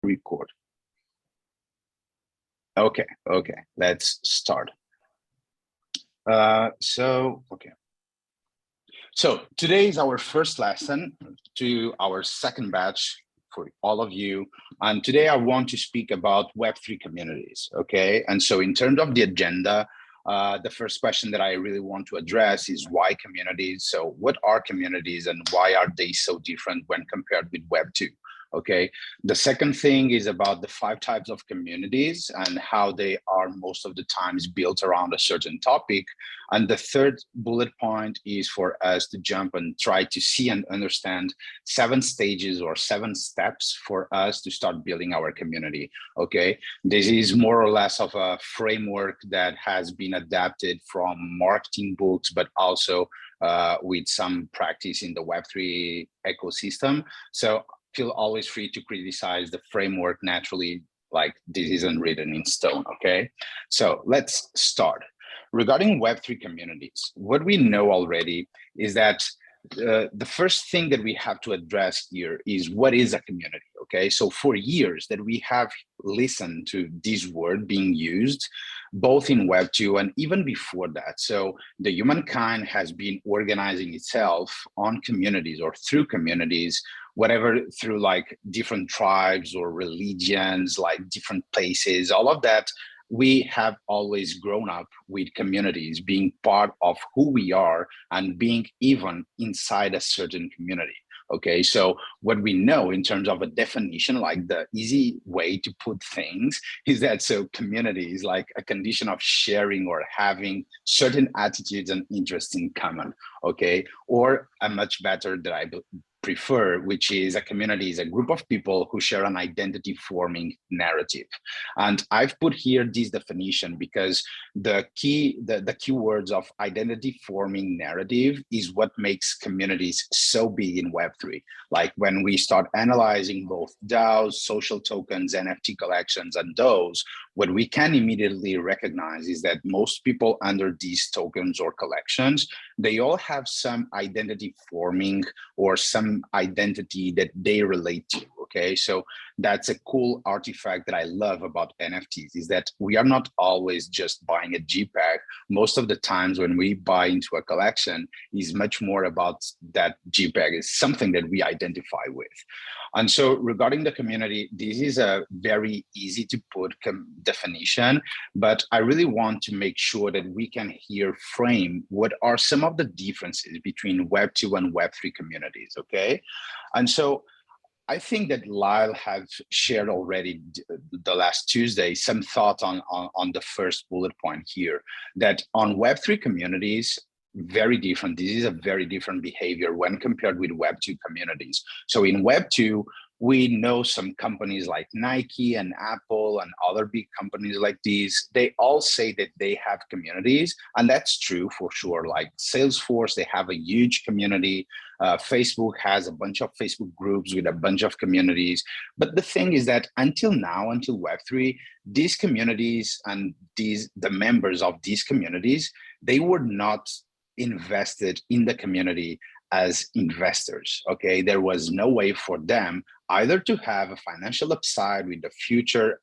record. Okay, let's start. So today is our first lesson to our second batch for all of you. And today I want to speak about Web3 communities, okay? And so in terms of the agenda, the first question that I really want to address is why communities? So what are communities and why are they so different when compared with Web2? Okay, the second thing is about the 5 types of communities and how they are most of the times built around a certain topic. And the third bullet point is for us to jump and try to see and understand 7 stages or 7 steps for us to start building our community. Okay, this is more or less of a framework that has been adapted from marketing books, but also with some practice in the Web3 ecosystem. So feel always free to criticize the framework. Naturally, like this isn't written in stone, okay? So let's start. Regarding Web3 communities, what we know already is that the first thing that we have to address here is what is a community, okay? So for years that we have listened to this word being used, both in Web2 and even before that. So the humankind has been organizing itself on communities or through communities, whatever, through like different tribes or religions, like different places, all of that. We have always grown up with communities being part of who we are and being even inside a certain community. Okay, so what we know in terms of a definition, like the easy way to put things is that so community is like a condition of sharing or having certain attitudes and interests in common, okay? Or a much better that I prefer, which is a community is a group of people who share an identity forming narrative. And I've put here this definition because the key words of identity forming narrative is what makes communities so big in Web3. Like when we start analyzing both DAOs, social tokens, NFT collections, and those, what we can immediately recognize is that most people under these tokens or collections, they all have some identity forming or some identity that they relate to, okay? So that's a cool artifact that I love about NFTs is that we are not always just buying a JPEG. Most of the times when we buy into a collection is much more about that JPEG is something that we identify with. And so regarding the community, this is a very easy to put definition, but I really want to make sure that we can here frame what are some of the differences between Web2 and Web3 communities, okay? And so I think that Lyle has shared already the last Tuesday some thoughts on the first bullet point here, that on Web3 communities, very different. This is a very different behavior when compared with Web2 communities. So in Web2, we know some companies like Nike and Apple and other big companies like these, they all say that they have communities, and that's true for sure. Like Salesforce, they have a huge community. Facebook has a bunch of Facebook groups with a bunch of communities. But the thing is that until now, until Web3, these communities and the members of these communities, they were not invested in the community as investors, okay? There was no way for them either to have a financial upside with the future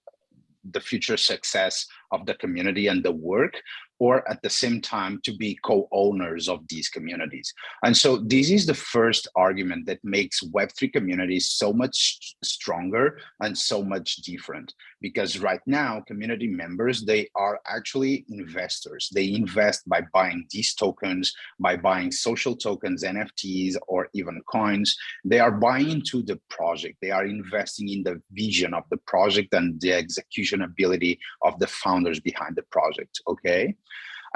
success of the community and the work, or at the same time to be co-owners of these communities. And so this is the first argument that makes Web3 communities so much stronger and so much different, because right now community members, they are actually investors. They invest by buying these tokens, by buying social tokens, NFTs, or even coins. They are buying into the project. They are investing in the vision of the project and the execution ability of the founders behind the project, okay?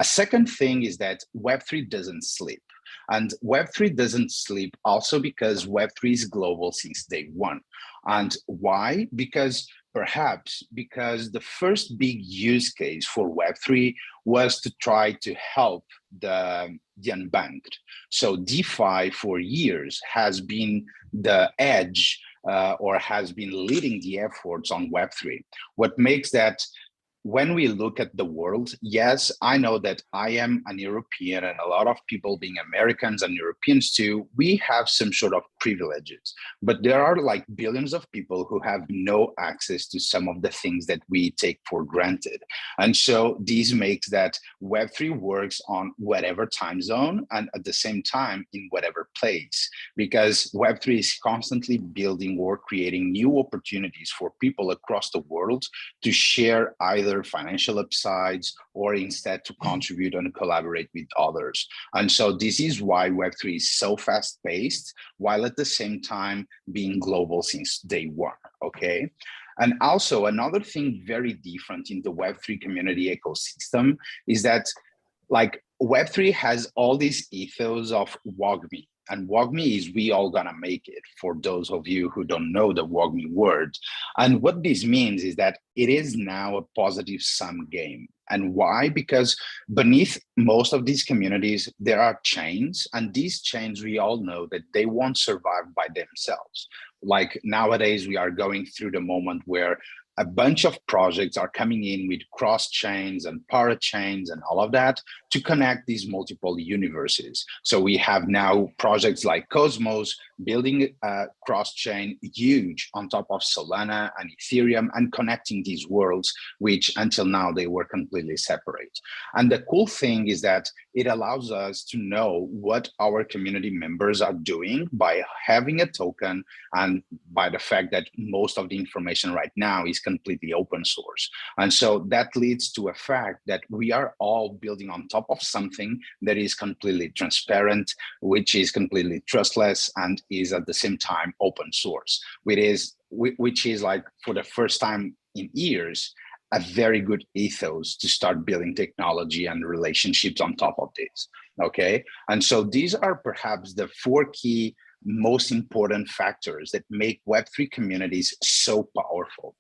A second thing is that Web3 doesn't sleep. And Web3 doesn't sleep also because Web3 is global since day one. And why? Because the first big use case for Web3 was to try to help the unbanked. So DeFi for years has been the edge or has been leading the efforts on Web3. What makes that when we look at the world, yes, I know that I am an European and a lot of people being Americans and Europeans too, we have some sort of privileges, but there are like billions of people who have no access to some of the things that we take for granted. And so this makes that Web3 works on whatever time zone and at the same time in whatever place, because Web3 is constantly building or creating new opportunities for people across the world to share either financial upsides or instead to contribute and collaborate with others. And so this is why Web3 is so fast paced, while at the same time being global since day one, okay? And also another thing very different in the Web3 community ecosystem is that like Web3 has all these ethos of WOGME. And WOGME is we all gonna make it, for those of you who don't know the WOGME word. And what this means is that it is now a positive sum game. And why? Because beneath most of these communities, there are chains, and these chains, we all know that they won't survive by themselves. Like nowadays, we are going through the moment where a bunch of projects are coming in with cross chains and parachains and all of that to connect these multiple universes. So we have now projects like Cosmos building a cross chain huge on top of Solana and Ethereum and connecting these worlds, which until now they were completely separate. And the cool thing is that it allows us to know what our community members are doing by having a token and by the fact that most of the information right now is completely open source. And so that leads to a fact that we are all building on top of something that is completely transparent, which is completely trustless and is at the same time open source, which is like for the first time in years, a very good ethos to start building technology and relationships on top of this, okay? And so these are perhaps the 4 key most important factors that make Web3 communities so powerful.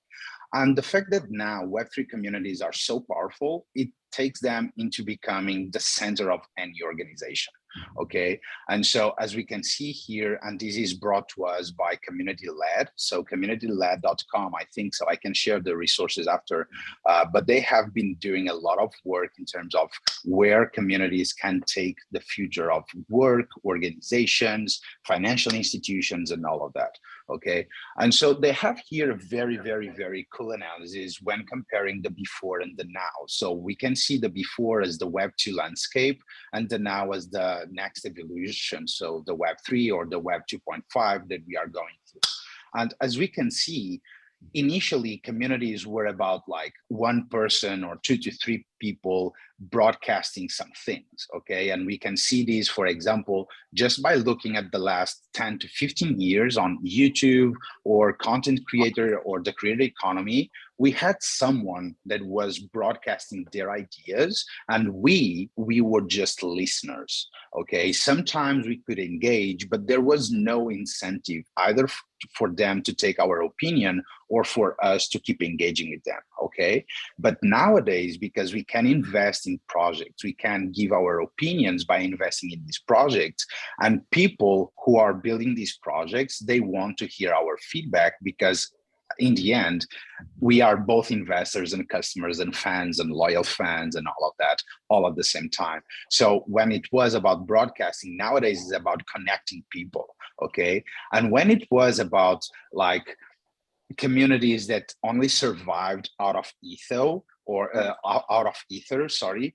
And the fact that now Web3 communities are so powerful, it takes them into becoming the center of any organization, okay? And so as we can see here, and this is brought to us by community-led, so communityled.com, I think, so I can share the resources after, but they have been doing a lot of work in terms of where communities can take the future of work, organizations, financial institutions, and all of that, okay? And so they have here a very, very, very cool analysis when comparing the before and the now. So we can see the before as the Web2 landscape and the now as the next evolution. So the Web3 or the Web 2.5 that we are going through. And as we can see, initially communities were about like 1 person or 2 to 3 people broadcasting some things, okay? And we can see these, for example, just by looking at the last 10 to 15 years on YouTube or content creator or the creator economy, we had someone that was broadcasting their ideas and we were just listeners, okay? Sometimes we could engage, but there was no incentive either for them to take our opinion or for us to keep engaging with them, okay? But nowadays, because we can invest in projects, we can give our opinions by investing in these projects, and people who are building these projects, they want to hear our feedback because in the end, we are both investors and customers and fans and loyal fans and all of that, all at the same time. So when it was about broadcasting, nowadays it's about connecting people, okay? And when it was about like communities that only survived out of etho or out of ether, sorry.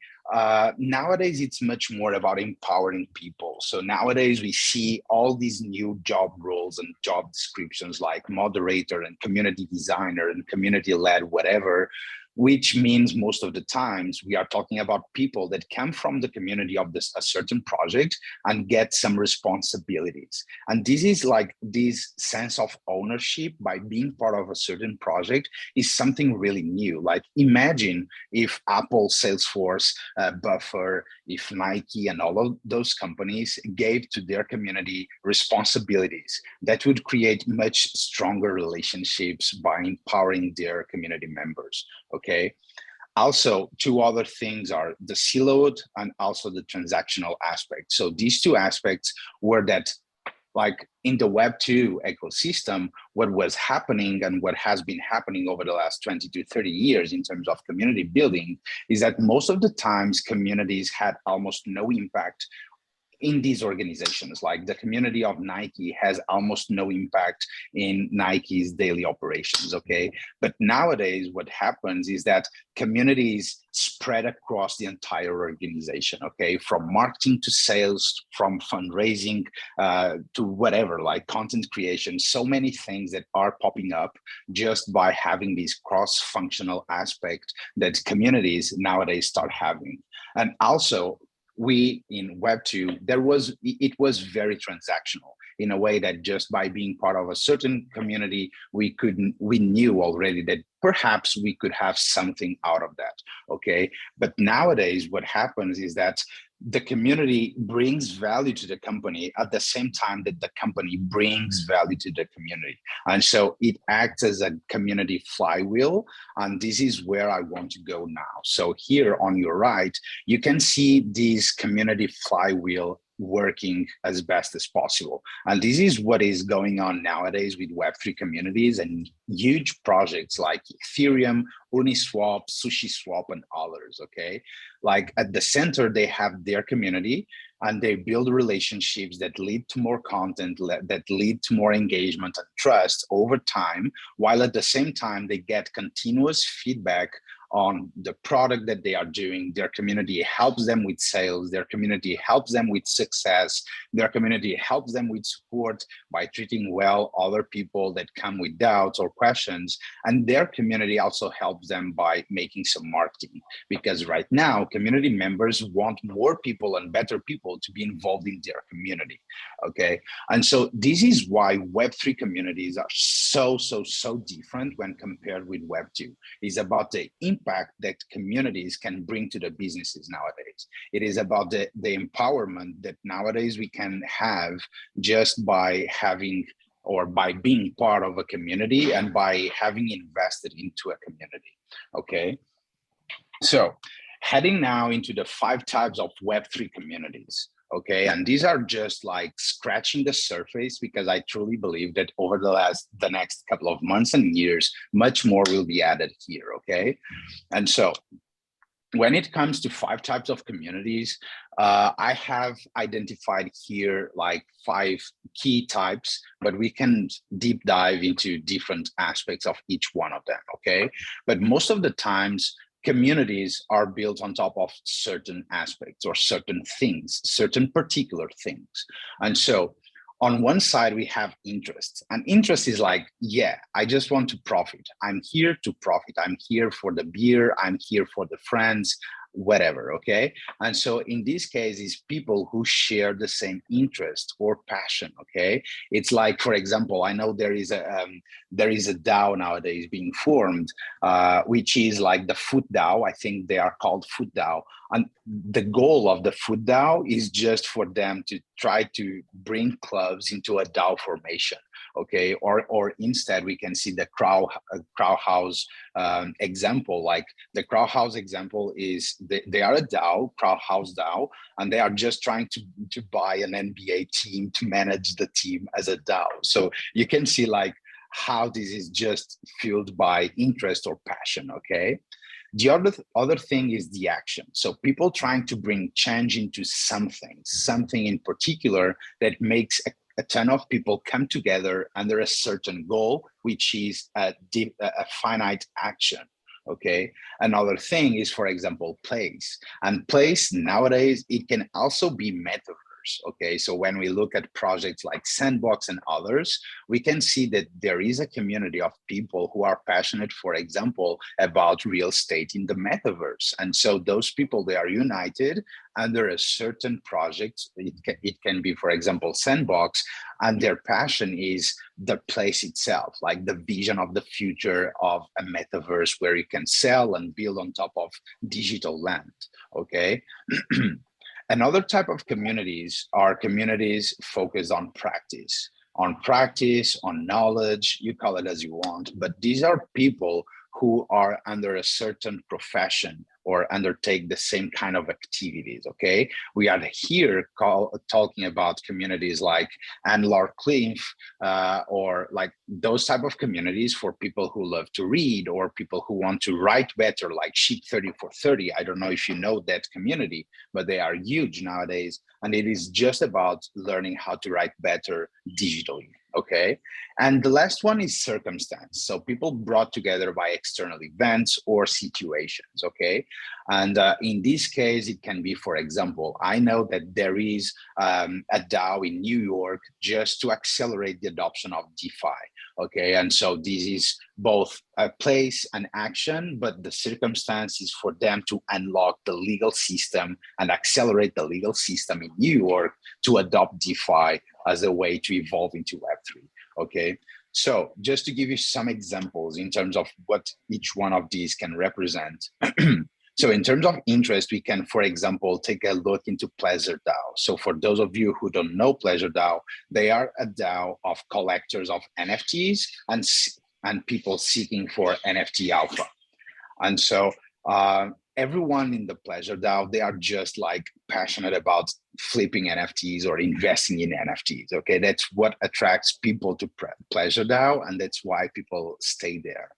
Nowadays, it's much more about empowering people. So nowadays we see all these new job roles and job descriptions like moderator and community designer and community-led whatever, which means most of the times we are talking about people that come from the community of a certain project and get some responsibilities. And this is like this sense of ownership by being part of a certain project is something really new. Like imagine if Apple, Salesforce, Buffer, if Nike and all of those companies gave to their community responsibilities that would create much stronger relationships by empowering their community members. Okay. Also, 2 other things are the siloed and also the transactional aspect. So these 2 aspects were that like in the Web2 ecosystem, what was happening and what has been happening over the last 20 to 30 years in terms of community building is that most of the times communities had almost no impact in these organizations. Like the community of Nike has almost no impact in Nike's daily operations, okay? But nowadays, what happens is that communities spread across the entire organization, okay? From marketing to sales, from fundraising to whatever, like content creation, so many things that are popping up just by having this cross-functional aspect that communities nowadays start having. And also, we in Web2, it was very transactional in a way that just by being part of a certain community, we knew already that perhaps we could have something out of that, okay? But nowadays, what happens is that the community brings value to the company at the same time that the company brings value to the community. And so it acts as a community flywheel. And this is where I want to go now. So here on your right, you can see this community flywheel working as best as possible. And this is what is going on nowadays with Web3 communities and huge projects like Ethereum, Uni Swap, Sushi Swap, and others, okay? Like at the center, they have their community and they build relationships that lead to more content, that lead to more engagement and trust over time, while at the same time, they get continuous feedback on the product that they are doing. Their community helps them with sales, their community helps them with success, their community helps them with support by treating well other people that come with doubts or questions, and their community also helps them by making some marketing, because right now community members want more people and better people to be involved in their community, okay? And so this is why Web3 communities are so different when compared with Web2. It's about the impact that communities can bring to the businesses nowadays. It is about the empowerment that nowadays we can have just by having or by being part of a community and by having invested into a community, okay? So heading now into the 5 types of Web3 communities. Okay, and these are just like scratching the surface, because I truly believe that over the next couple of months and years, much more will be added here, okay? And so when it comes to 5 types of communities, I have identified here like 5 key types, but we can deep dive into different aspects of each one of them, okay? But most of the times, communities are built on top of certain aspects or certain things, certain particular things. And so on one side, we have interest. And interest is like, yeah, I just want to profit. I'm here to profit. I'm here for the beer. I'm here for the friends, whatever, okay? And so in this case, it's people who share the same interest or passion, okay? It's like, for example, I know there is a DAO nowadays being formed, which is like the Food DAO. I think they are called Food DAO. And the goal of the Food DAO is just for them to try to bring clubs into a DAO formation, okay? Or instead, we can see the Crow House example. Like the Crow House example is they are a DAO, Crow House DAO, and they are just trying to buy an NBA team to manage the team as a DAO. So you can see like how this is just fueled by interest or passion, okay? The other thing is the action. So people trying to bring change into something in particular that makes a ton of people come together under a certain goal, which is a finite action, okay? Another thing is, for example, place. And place nowadays, it can also be metaverse. Okay, so when we look at projects like Sandbox and others, we can see that there is a community of people who are passionate, for example, about real estate in the metaverse. And so those people, they are united under a certain project. It can be, for example, Sandbox, and their passion is the place itself, like the vision of the future of a metaverse where you can sell and build on top of digital land, okay? Another type of communities are communities focused on practice, on knowledge, you call it as you want, but these are people who are under a certain profession or undertake the same kind of activities, okay? We are here talking about communities like Andlar Cliff, or like those type of communities for people who love to read or people who want to write better, like Sheet 3430. I don't know if you know that community, but they are huge nowadays. And it is just about learning how to write better digitally, okay? And the last one is circumstance. So people brought together by external events or situations, okay? And in this case, it can be, for example, I know that there is a DAO in New York just to accelerate the adoption of DeFi, okay? And so this is both a place and action, but the circumstance is for them to unlock the legal system and accelerate the legal system in New York to adopt DeFi as a way to evolve into Web3, okay? So just to give you some examples in terms of what each one of these can represent. So in terms of interest, we can, for example, take a look into Pleasure DAO. So for those of you who don't know Pleasure DAO, they are a DAO of collectors of NFTs and people seeking for NFT alpha. And so everyone in the Pleasure DAO, they are just like passionate about flipping NFTs or investing in NFTs, okay? That's what attracts people to Pleasure DAO, and that's why people stay there.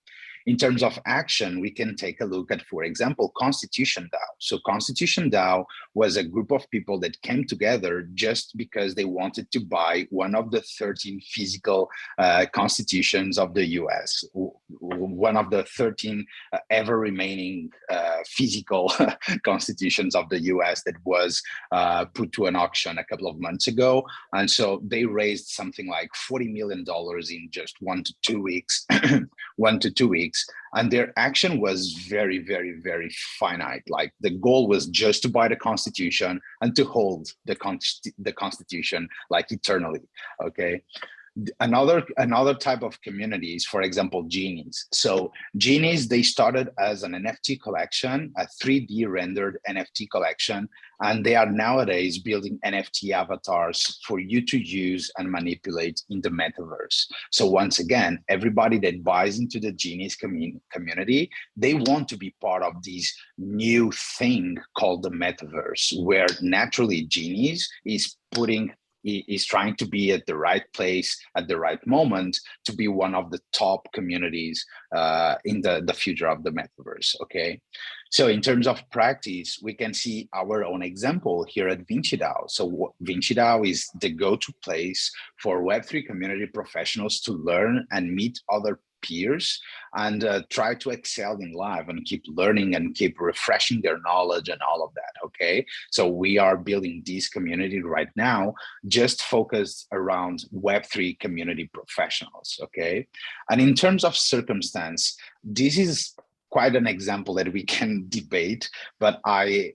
In terms of action, we can take a look at, for example, Constitution DAO. So Constitution DAO was a group of people that came together just because they wanted to buy one of the 13 physical constitutions of the US, one of the 13 ever remaining physical constitutions of the US that was put to an auction a couple of months ago. And so they raised something like $40 million in just 1 to 2 weeks, 1 to 2 weeks. And their action was very, very, very finite. Like the goal was just to buy the Constitution and to hold the Constitution like eternally, okay? Another type of communities, for example, Genies. So Genies, they started as an NFT collection, a 3D rendered NFT collection, and they are nowadays building NFT avatars for you to use and manipulate in the metaverse. So once again, everybody that buys into the Genies community, they want to be part of this new thing called the metaverse, where naturally Genies is trying to be at the right place at the right moment to be one of the top communities in the future of the metaverse, okay? So in terms of practice, we can see our own example here at Vinci DAO. So Vinci DAO is the go-to place for Web3 community professionals to learn and meet other peers and try to excel in life and keep learning and keep refreshing their knowledge and all of that, okay? So we are building this community right now, just focused around Web3 community professionals, okay? And in terms of circumstance, this is quite an example that we can debate, but I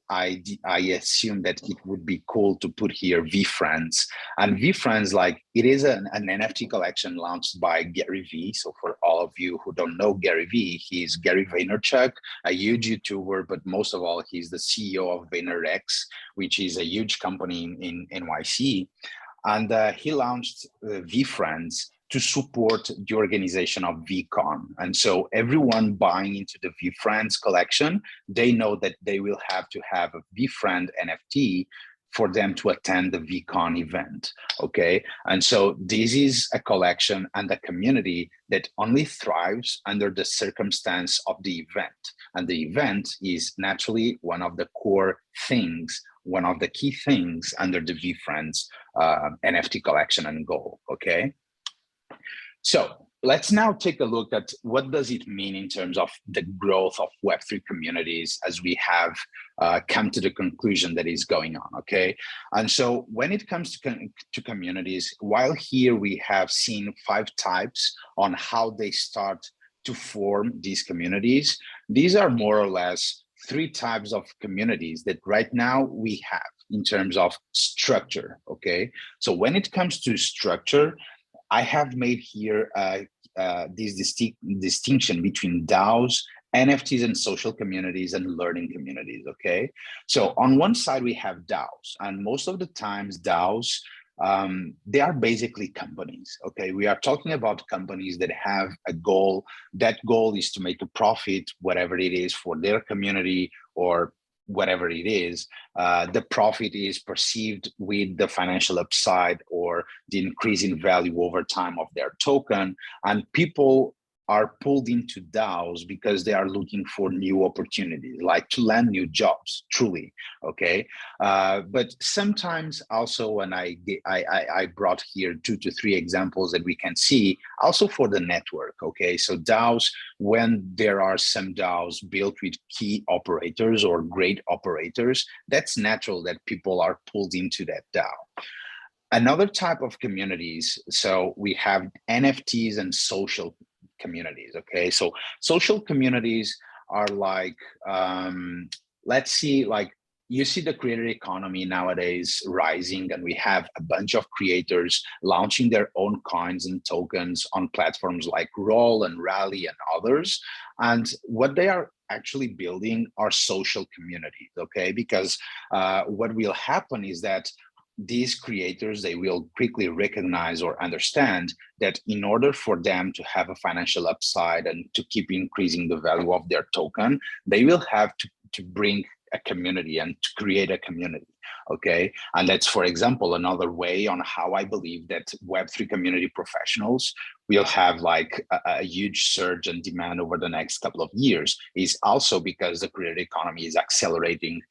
assume that it would be cool to put here VFriends. And VFriends, like it is an NFT collection launched by Garyvee. So for all of you who don't know Garyvee, he's Gary Vaynerchuk, a huge YouTuber, but most of all, he's the CEO of VaynerX, which is a huge company in NYC. And he launched VFriends to support the organization of VCon. And so everyone buying into the VFriends collection, they know that they will have to have a VFriend NFT for them to attend the VCon event, okay? And so this is a collection and a community that only thrives under the circumstance of the event. And the event is naturally one of the core things, one of the key things under the VFriends NFT collection and goal, okay? So let's now take a look at what does it mean in terms of the growth of Web3 communities as we have come to the conclusion that is going on, okay? And so when it comes to communities, while here we have seen 5 types on how they start to form these communities, these are more or less 3 types of communities that right now we have in terms of structure, okay? So when it comes to structure, I have made here this distinction between DAOs, NFTs, and social communities and learning communities, okay? So on one side, we have DAOs, and most of the times DAOs they are basically companies. Okay, we are talking about companies that have a goal. That goal is to make a profit, whatever it is, for their community or whatever it is. The profit is perceived with the financial upside or the increase in value over time of their token, and people are pulled into DAOs because they are looking for new opportunities, like to land new jobs, truly, okay? But sometimes also, and I brought here 2 to 3 examples that we can see, also for the network, okay? So DAOs, when there are some DAOs built with key operators or great operators, that's natural that people are pulled into that DAO. Another type of communities, so we have NFTs and social communities, okay? So social communities are like, let's see, like you see the creator economy nowadays rising, and we have a bunch of creators launching their own coins and tokens on platforms like Roll and Rally and others. And what they are actually building are social communities, okay? Because what will happen is that these creators, they will quickly recognize or understand that in order for them to have a financial upside and to keep increasing the value of their token, they will have to bring a community and to create a community, okay? And that's, for example, another way on how I believe that Web3 community professionals will have like a huge surge and demand over the next couple of years, is also because the creator economy is accelerating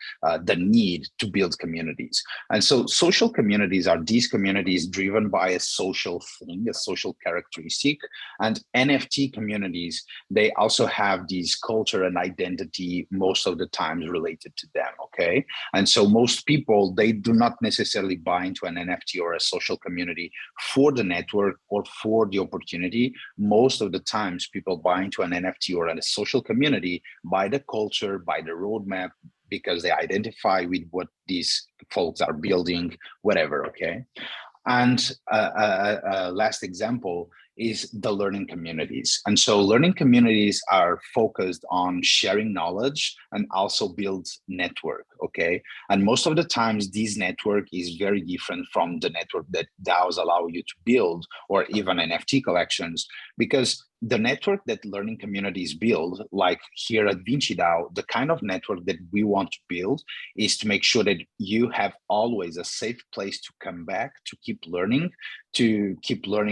the need to build communities. And so social communities are these communities driven by a social thing, a social characteristic. And NFT communities, they also have these culture and identity most of the times related to them, okay? And so most people, they do not necessarily buy into an NFT or a social community for the network or for the opportunity. Most of the times people buy into an NFT or a social community by the culture, by the roadmap, because they identify with what these folks are building, whatever, okay? And last example is the learning communities. And so learning communities are focused on sharing knowledge and also build network, okay? And most of the times this network is very different from the network that DAOs allow you to build, or even NFT collections, because the network that learning communities build, like here at Vinci DAO, the kind of network that we want to build is to make sure that you have always a safe place to come back, to keep learning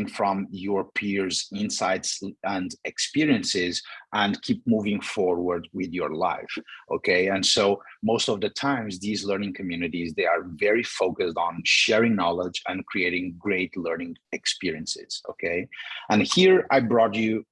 from your peers' insights and experiences, and keep moving forward with your life, okay? And so most of the times, these learning communities, they are very focused on sharing knowledge and creating great learning experiences, okay? And here I brought you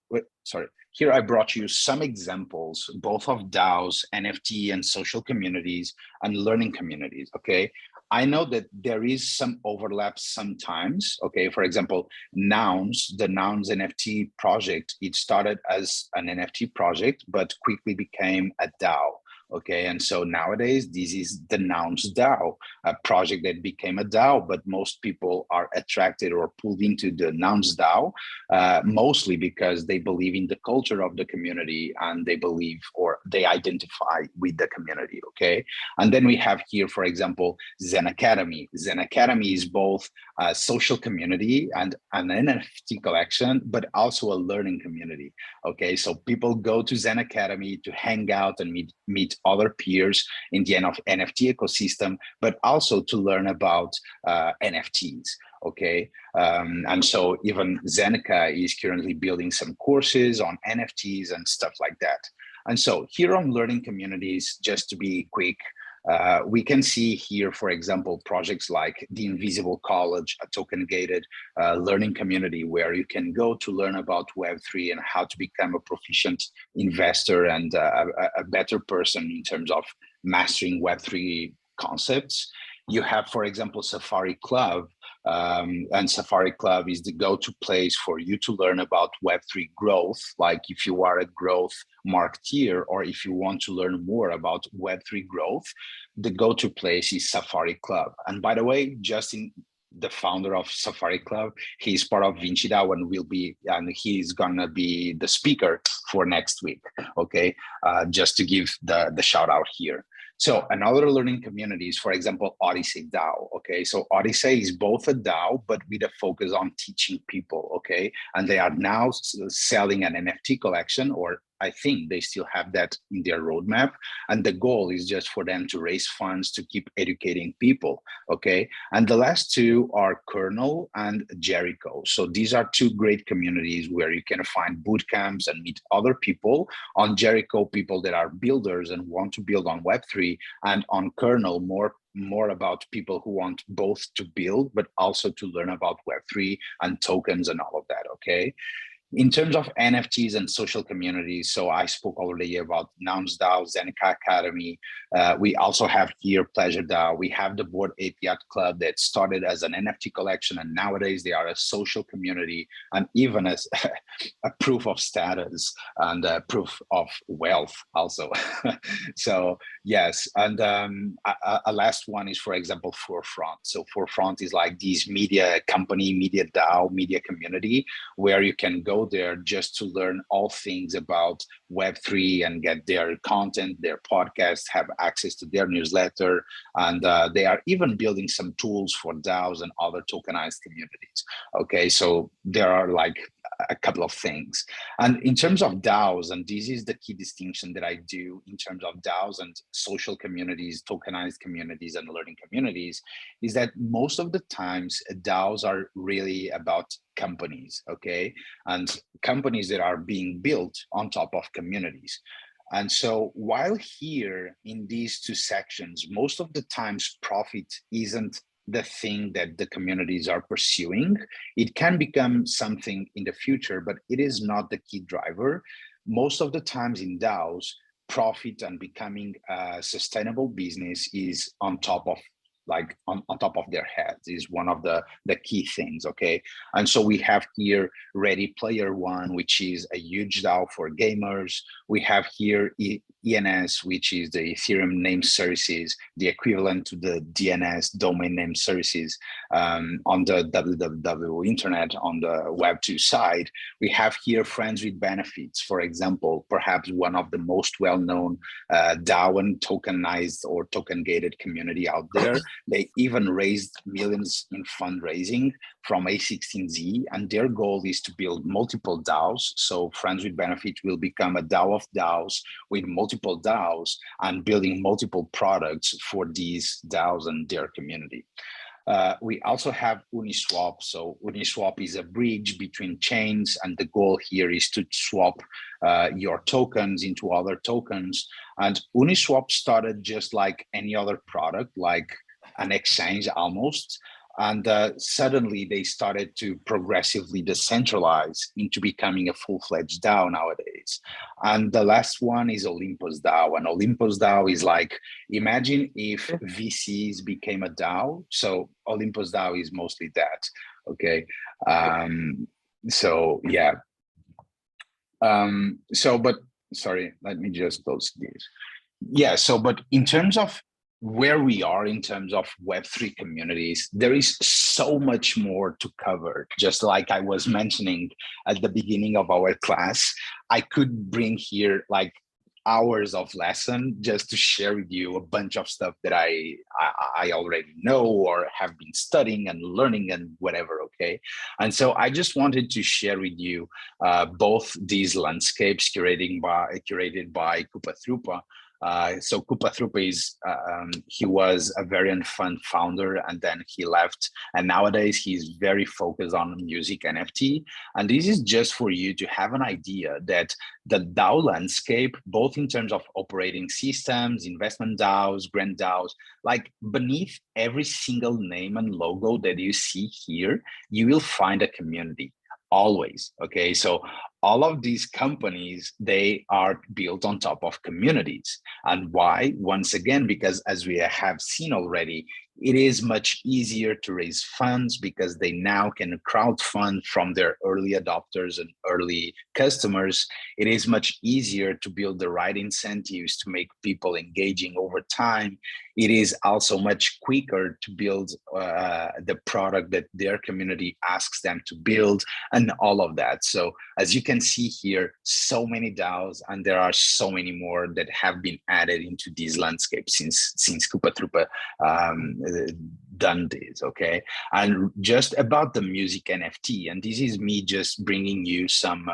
some examples, both of DAOs, NFT and social communities, and learning communities, okay? I know that there is some overlap sometimes, okay? For example, Nouns, the Nouns NFT project, it started as an NFT project, but quickly became a DAO. Okay, and so nowadays, this is the Nouns DAO, a project that became a DAO, but most people are attracted or pulled into the Nouns DAO, mostly because they believe in the culture of the community and they believe or they identify with the community, okay? And then we have here, for example, Zen Academy. Zen Academy is both a social community and an NFT collection, but also a learning community, okay? So people go to Zen Academy to hang out and meet other peers in the NFT ecosystem, but also to learn about NFTs, okay? And so even Zeneca is currently building some courses on NFTs and stuff like that. And so here on learning communities, just to be quick, we can see here, for example, projects like the Invisible College, a token-gated learning community where you can go to learn about Web3 and how to become a proficient investor and a better person in terms of mastering Web3 concepts. You have, for example, Safari Club, and Safari Club is the go-to place for you to learn about Web3 growth, like if you are a growth marketeer or if you want to learn more about Web3 growth, the go-to place is Safari Club. And by the way, Justin, the founder of Safari Club, he's part of Vinci DAO and he's gonna be the speaker for next week, okay? Just to give the shout out here. So another learning community is, for example, Odyssey DAO. Okay, so Odyssey is both a DAO, but with a focus on teaching people. Okay, and they are now selling an NFT collection, or I think they still have that in their roadmap. And the goal is just for them to raise funds to keep educating people. Okay, and the last two are Kernel and Jericho. So these are two great communities where you can find boot camps and meet other people. On Jericho, people that are builders and want to build on Web3, and on Kernel, more about people who want both to build, but also to learn about Web3 and tokens and all of that, okay? In terms of NFTs and social communities, so I spoke already about NounsDAO, Zen Academy. We also have here Pleasure DAO. We have the Board Ape Yacht Club that started as an NFT collection, and nowadays they are a social community and even as a proof of status and a proof of wealth also. So yes, and a last one is, for example, Forefront. So Forefront is like this media company, media DAO, media community, where you can go there just to learn all things about Web3 and get their content, their podcasts, have access to their newsletter. And they are even building some tools for DAOs and other tokenized communities. Okay, so there are like a couple of things. And in terms of DAOs, and this is the key distinction that I do in terms of DAOs and social communities, tokenized communities, and learning communities, is that most of the times DAOs are really about companies, okay? And companies that are being built on top of communities. And so while here in these two sections, most of the times profit isn't the thing that the communities are pursuing. It can become something in the future, but it is not the key driver. Most of the times in DAOs, profit and becoming a sustainable business is on top of on top of their heads, is one of the key things, okay? And so we have here Ready Player One, which is a huge DAO for gamers. We have here ENS, which is the Ethereum Name Services, the equivalent to the DNS, Domain Name Services, on the www internet, on the Web2 side. We have here Friends with Benefits, for example, perhaps one of the most well-known DAO and tokenized or token-gated community out there. They even raised millions in fundraising from A16Z, and their goal is to build multiple DAOs. So Friends with Benefit will become a DAO of DAOs with multiple DAOs and building multiple products for these DAOs and their community. We also have Uni Swap. So Uni Swap is a bridge between chains, and the goal here is to swap your tokens into other tokens. And Uni Swap started just like any other product, like an exchange almost. And suddenly they started to progressively decentralize into becoming a full-fledged DAO nowadays. And the last one is Olympus DAO. And Olympus DAO is like, imagine if VCs became a DAO. So Olympus DAO is mostly that, okay? So yeah. But sorry, let me just close this. Yeah, so but in terms of where we are in terms of Web3 communities, there is so much more to cover. Just like I was mentioning at the beginning of our class, I could bring here like hours of lesson just to share with you a bunch of stuff that I already know or have been studying and learning and whatever, okay? And so I just wanted to share with you both these landscapes curated by Kupa Thrupa. So Kupa Thrupa is, he was a Variant Fund founder, and then he left. And nowadays he's very focused on music NFT. And this is just for you to have an idea that the DAO landscape, both in terms of operating systems, investment DAOs, grant DAOs, like beneath every single name and logo that you see here, you will find a community. Always, okay? So all of these companies, they are built on top of communities. And why? Once again, because as we have seen already, it is much easier to raise funds because they now can crowdfund from their early adopters and early customers. It is much easier to build the right incentives to make people engaging over time. It is also much quicker to build the product that their community asks them to build and all of that. So as you can can see here so many DAOs, and there are so many more that have been added into these landscapes since Koopa Troopa done this, okay? And just about the music NFT, and this is me just bringing you some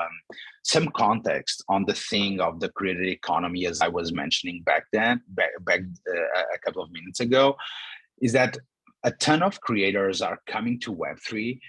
context on the thing of the creator economy, as I was mentioning back a couple of minutes ago, is that a ton of creators are coming to Web3,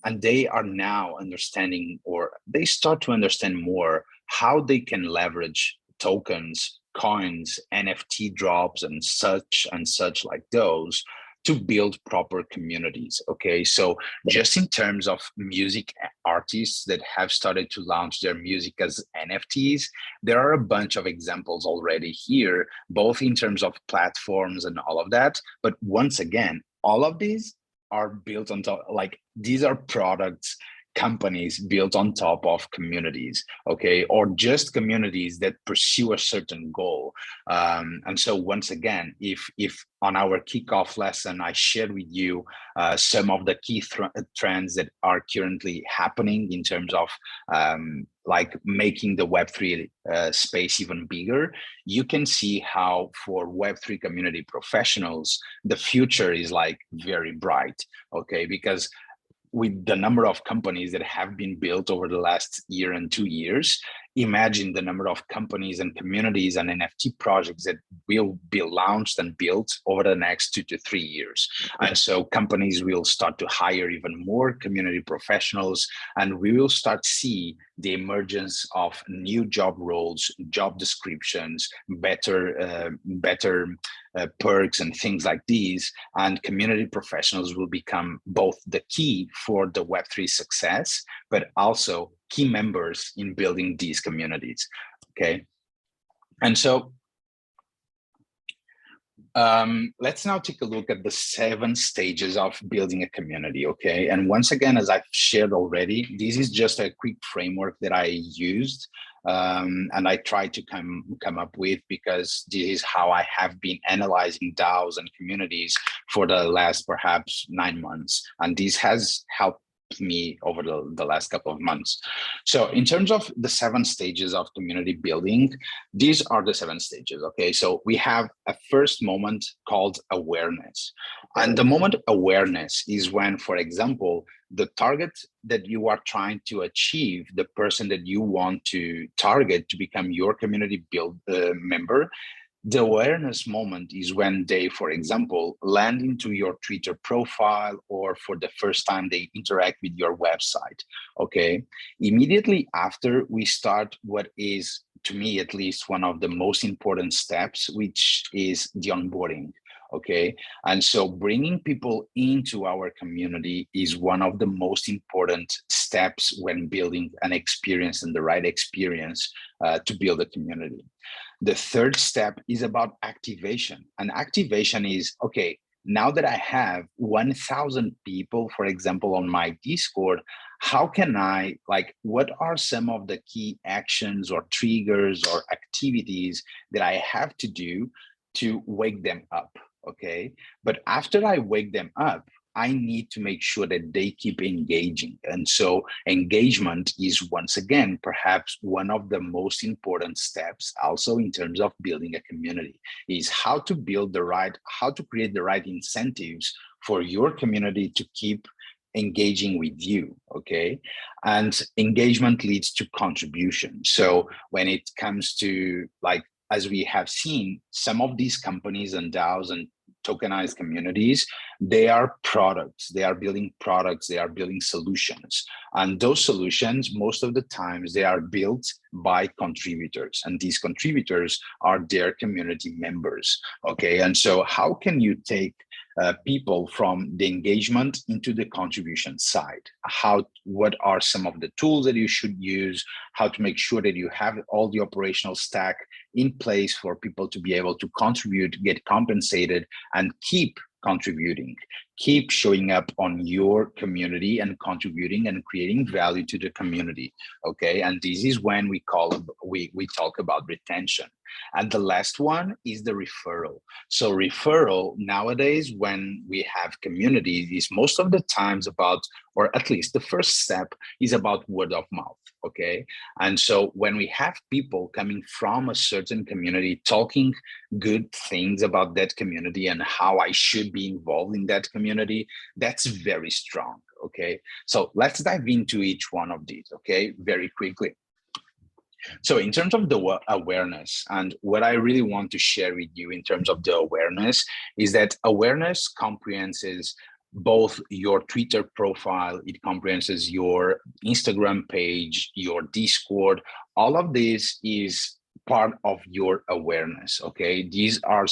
and they are now understanding, or they start to understand more, how they can leverage tokens, coins, NFT drops, and such like those, to build proper communities. Okay, so just in terms of music artists that have started to launch their music as NFTs, there are a bunch of examples already here, both in terms of platforms and all of that. But once again, all of these are built on top, like these are products, companies built on top of communities, okay, or just communities that pursue a certain goal. And so once again, if on our kickoff lesson, I shared with you some of the key trends that are currently happening in terms of like making the Web3 space even bigger, you can see how for Web3 community professionals, the future is like very bright, okay, because with the number of companies that have been built over the last year and 2 years, imagine the number of companies and communities and NFT projects that will be launched and built over the next 2 to 3 years. And so companies will start to hire even more community professionals, and we will start to see the emergence of new job roles, job descriptions, better perks and things like these, and community professionals will become both the key for the Web3 success, but also key members in building these communities, okay? And so let's now take a look at the 7 stages of building a community, okay? And once again, as I've shared already, this is just a quick framework that I used and I tried to come up with, because this is how I have been analyzing DAOs and communities for the last perhaps 9 months. And this has helped me over the last couple of months. So in terms of the 7 stages of community building, these are the 7 stages, okay? So we have a first moment called awareness. And the moment awareness is when, for example, the target that you are trying to achieve, the person that you want to target to become your community member, the awareness moment is when they, for example, land into your Twitter profile, or for the first time they interact with your website, okay? Immediately after, we start what is, to me at least, one of the most important steps, which is the onboarding, okay? And so bringing people into our community is one of the most important steps when building an experience, and the right experience to build a community. The third step is about activation. And activation is, okay, now that I have 1,000 people, for example, on my Discord, how can I, like, what are some of the key actions or triggers or activities that I have to do to wake them up, okay? But after I wake them up, I need to make sure that they keep engaging. And so engagement is, once again, perhaps one of the most important steps also in terms of building a community, is how to create the right incentives for your community to keep engaging with you, okay? And engagement leads to contribution. So when it comes to, like, as we have seen, some of these companies and DAOs and tokenized communities, they are products, they are building products, they are building solutions. And those solutions, most of the times, they are built by contributors, and these contributors are their community members, okay? And so how can you take people from the engagement into the contribution side? What are some of the tools that you should use? How to make sure that you have all the operational stack in place for people to be able to contribute, get compensated, and keep contributing, keep showing up on your community and contributing and creating value to the community, okay? And this is when we talk about retention. And the last one is the referral. So referral nowadays, when we have communities, is most of the times about, or at least the first step is about word of mouth. okay? And so when we have people coming from a certain community talking good things about that community and how I should be involved in that community, that's very strong, okay? So let's dive into each one of these, okay, very quickly. So in terms of the awareness, and what I really want to share with you in terms of the awareness is that awareness comprehends both your Twitter profile, it comprehends your Instagram page, your Discord. All of this is part of your awareness, okay? These are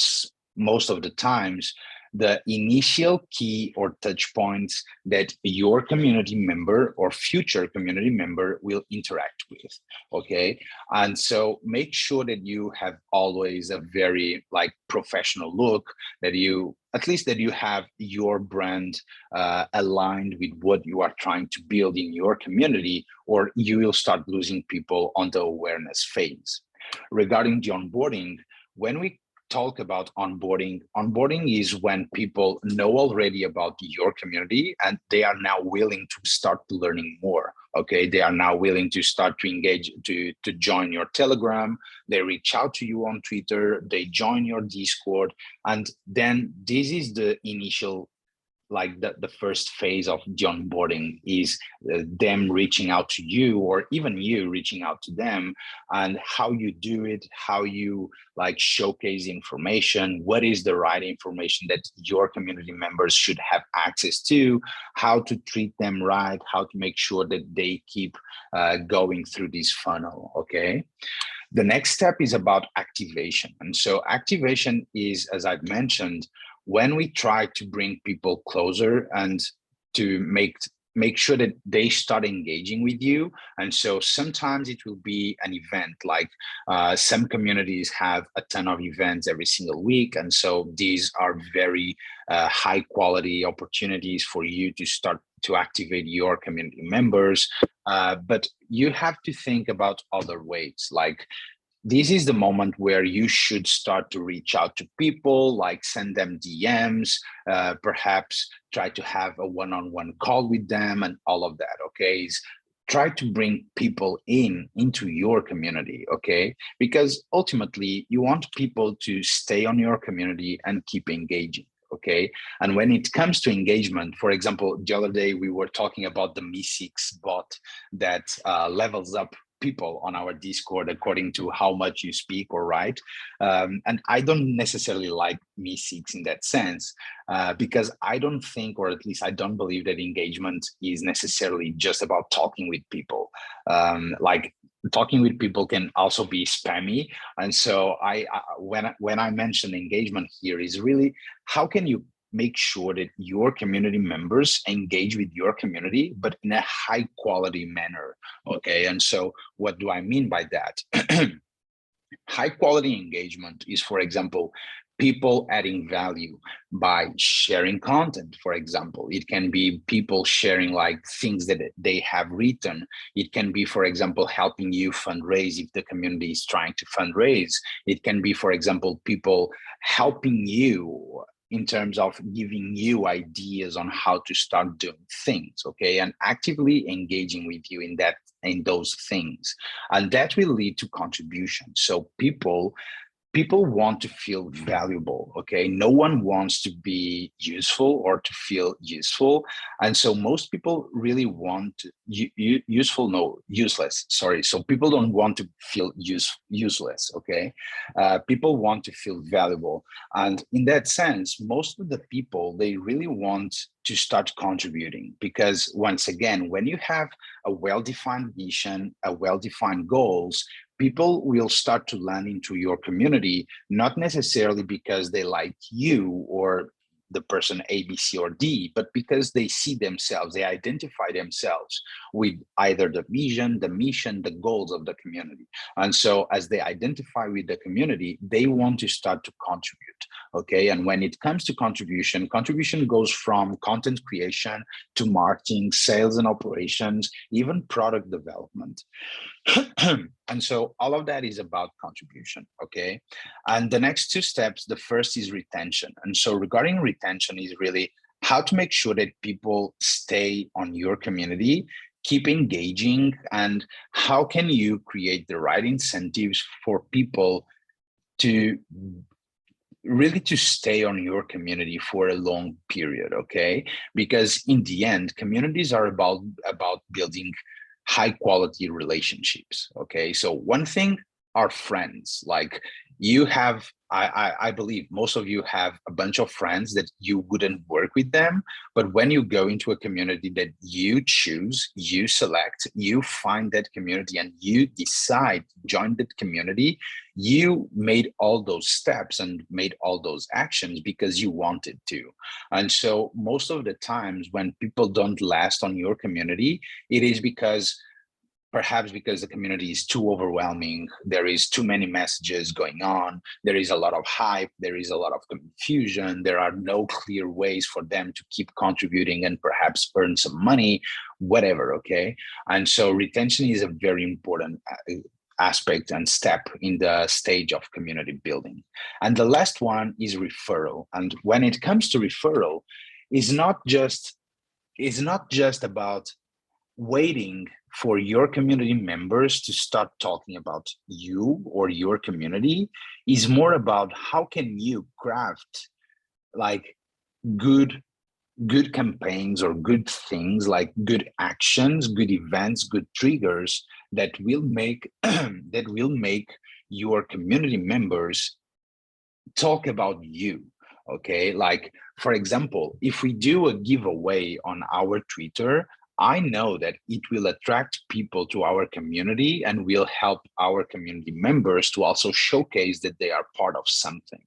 most of the times the initial key or touch points that your community member or future community member will interact with, okay? And so make sure that you have always a very like professional look, that you at least that you have your brand aligned with what you are trying to build in your community, or you will start losing people on the awareness phase. Regarding the onboarding, when we talk about onboarding is when people know already about your community and they are now willing to start learning more, okay? They are now willing to start to engage, to join your Telegram, they reach out to you on Twitter, they join your Discord, and then this is the initial, like the first phase of the onboarding is them reaching out to you, or even you reaching out to them, and how you do it, how you like showcase information, what is the right information that your community members should have access to, how to treat them right, how to make sure that they keep going through this funnel, okay? The next step is about activation. And so activation is, as I've mentioned, when we try to bring people closer and to make sure that they start engaging with you. And so sometimes it will be an event, like some communities have a ton of events every single week. And so these are very high quality opportunities for you to start to activate your community members. But you have to think about other ways, like this is the moment where you should start to reach out to people, like send them DMs, perhaps try to have a one-on-one call with them and all of that, okay? Try to bring people into your community, okay? Because ultimately you want people to stay on your community and keep engaging, okay? And when it comes to engagement, for example, the other day we were talking about the Me6 bot that levels up people on our Discord according to how much you speak or write. And I don't necessarily like Me6 in that sense, because I don't think, or at least I don't believe that engagement is necessarily just about talking with people. Like talking with people can also be spammy. And so when I mention engagement here is really, how can you make sure that your community members engage with your community, but in a high quality manner, okay? And so what do I mean by that? High quality engagement is, for example, people adding value by sharing content. For example, it can be people sharing like things that they have written. It can be, for example, helping you fundraise if the community is trying to fundraise. It can be, for example, people helping you in terms of giving you ideas on how to start doing things, okay? And actively engaging with you in those things. And that will lead to contribution. So people want to feel valuable, okay? No one wants to be useful or to feel useful. And so most people really want useless, sorry. So people don't want to feel useless, okay? People want to feel valuable. And in that sense, most of the people, they really want to start contributing, because once again, when you have a well-defined vision, a well-defined goals, people will start to land into your community, not necessarily because they like you or the person A, B, C, or D, but because they see themselves, they identify themselves with either the vision, the mission, the goals of the community. And so as they identify with the community, they want to start to contribute, okay? And when it comes to contribution goes from content creation to marketing, sales and operations, even product development. And so all of that is about contribution, okay? And the next two steps, the first is retention. And so regarding retention is really how to make sure that people stay on your community keep engaging, and how can you create the right incentives for people to really to stay on your community for a long period, okay? Because in the end, communities are about building high quality relationships, okay? So one thing are friends. Like you have, I believe most of you have a bunch of friends that you wouldn't work with them, but when you go into a community that you choose, you select, you find that community and you decide to join that community, you made all those steps and made all those actions because you wanted to. And so most of the times when people don't last on your community, it is because perhaps because the community is too overwhelming, there is too many messages going on, there is a lot of hype, there is a lot of confusion, there are no clear ways for them to keep contributing and perhaps earn some money, whatever, okay? And so retention is a very important aspect and step in the stage of community building. And the last one is referral. And when it comes to referral, is not just about waiting for your community members to start talking about you or your community. Is more about how can you craft like good campaigns or good things, like good actions, good events, good triggers that will make that will make your community members talk about you. Okay, like for example, if we do a giveaway on our Twitter, I know that it will attract people to our community and will help our community members to also showcase that they are part of something.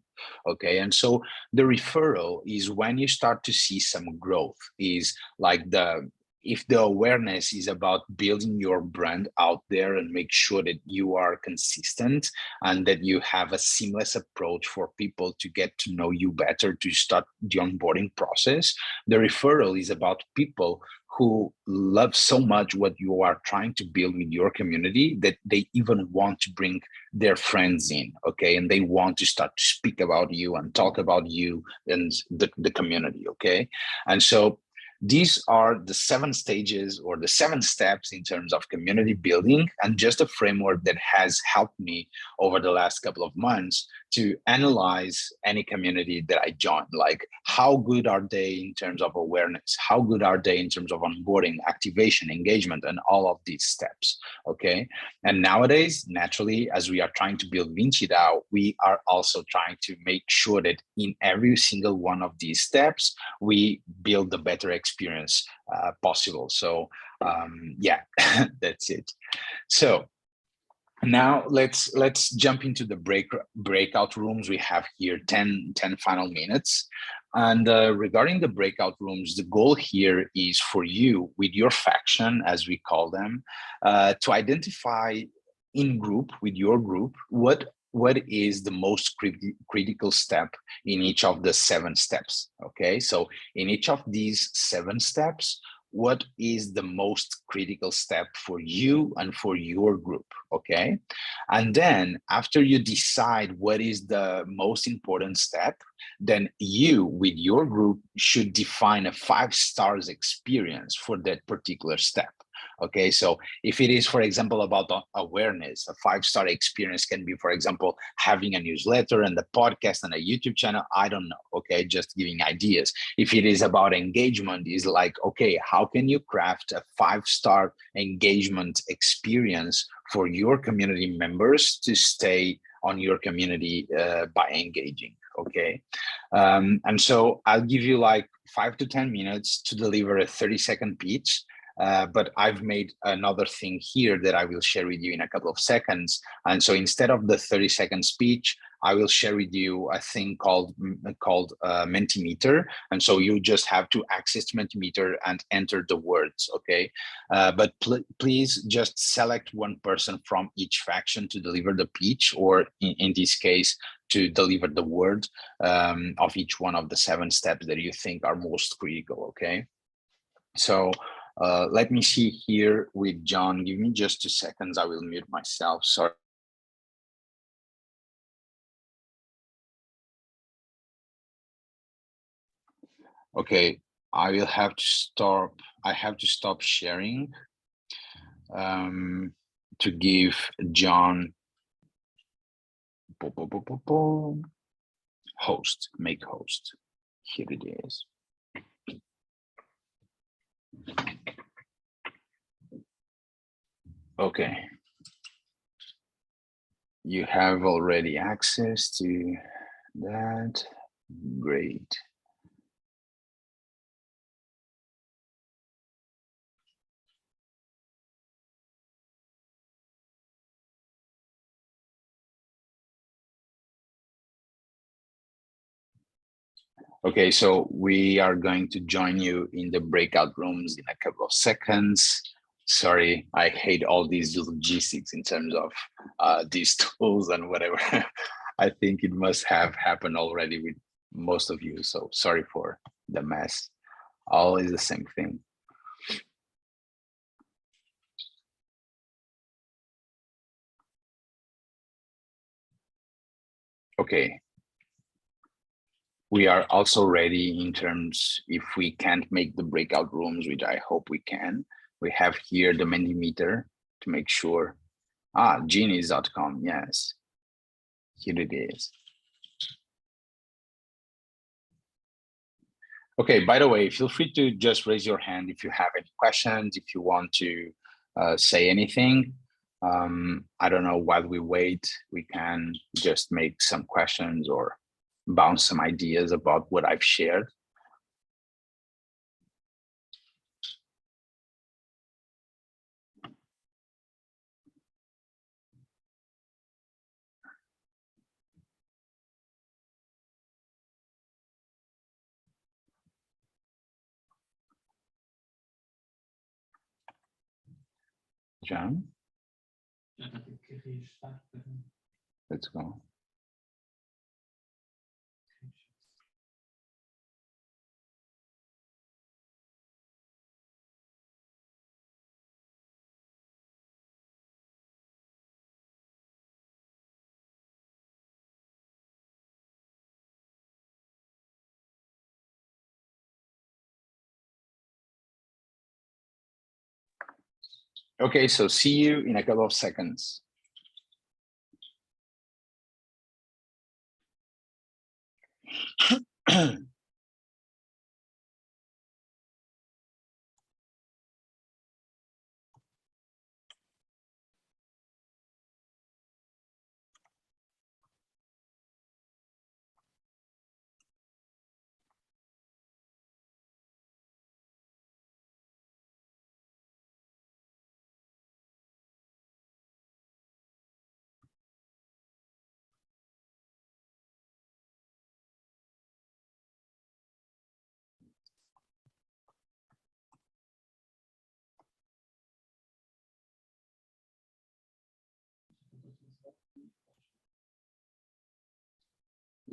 Okay, and so the referral is when you start to see some growth, is like the if the awareness is about building your brand out there and make sure that you are consistent and that you have a seamless approach for people to get to know you better, to start the onboarding process. The referral is about people who love so much what you are trying to build with your community that they even want to bring their friends in, okay? And they want to start to speak about you and talk about you and the community, okay? And so these are the 7 stages or the 7 steps in terms of community building, and just a framework that has helped me over the last couple of months to analyze any community that I join. Like, how good are they in terms of awareness? How good are they in terms of onboarding, activation, engagement, and all of these steps, okay? And nowadays, naturally, as we are trying to build Vinci DAO, we are also trying to make sure that in every single one of these steps, we build the better experience possible. So yeah, that's it. So now let's jump into the breakout rooms. We have here 10 final minutes. And regarding the breakout rooms, the goal here is for you with your faction, as we call them, to identify in group with your group what is the most critical step in each of the 7 steps. Okay, so in each of these 7 steps, what is the most critical step for you and for your group, okay? And then after you decide what is the most important step, then you with your group should define a 5 stars experience for that particular step. Okay, so if it is, for example, about awareness, a 5-star experience can be, for example, having a newsletter and a podcast and a YouTube channel. I don't know. Okay, just giving ideas. If it is about engagement, is like, okay, how can you craft a 5-star engagement experience for your community members to stay on your community by engaging? Okay, and so I'll give you like 5 to 10 minutes to deliver a 30-second pitch. But I've made another thing here that I will share with you in a couple of seconds. And so instead of the 30-second speech, I will share with you a thing called Mentimeter. And so you just have to access Mentimeter and enter the words, okay? But please just select one person from each faction to deliver the pitch, or in this case, to deliver the word of each one of the 7 steps that you think are most critical, okay? So let me see here with John. Give me just 2 seconds. I will mute myself. Sorry. Okay, I will have to stop. I have to stop sharing. to give John host, make host. Here it is. Okay. You have already access to that. Great. Okay, so we are going to join you in the breakout rooms in a couple of seconds. Sorry, I hate all these logistics in terms of these tools and whatever. I think it must have happened already with most of you. So sorry for the mess. All is the same thing. Okay. We are also ready in terms, if we can't make the breakout rooms, which I hope we can, we have here the Mentimeter to make sure. Genies.com, yes. Here it is. Okay, by the way, feel free to just raise your hand if you have any questions, if you want to say anything. I don't know, while we wait, we can just make some questions or bounce some ideas about what I've shared. John? Let's go. Okay, so see you in a couple of seconds.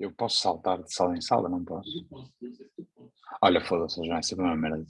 Eu posso saltar de sala em sala, não posso? Olha, foda-se, já é sempre uma merda.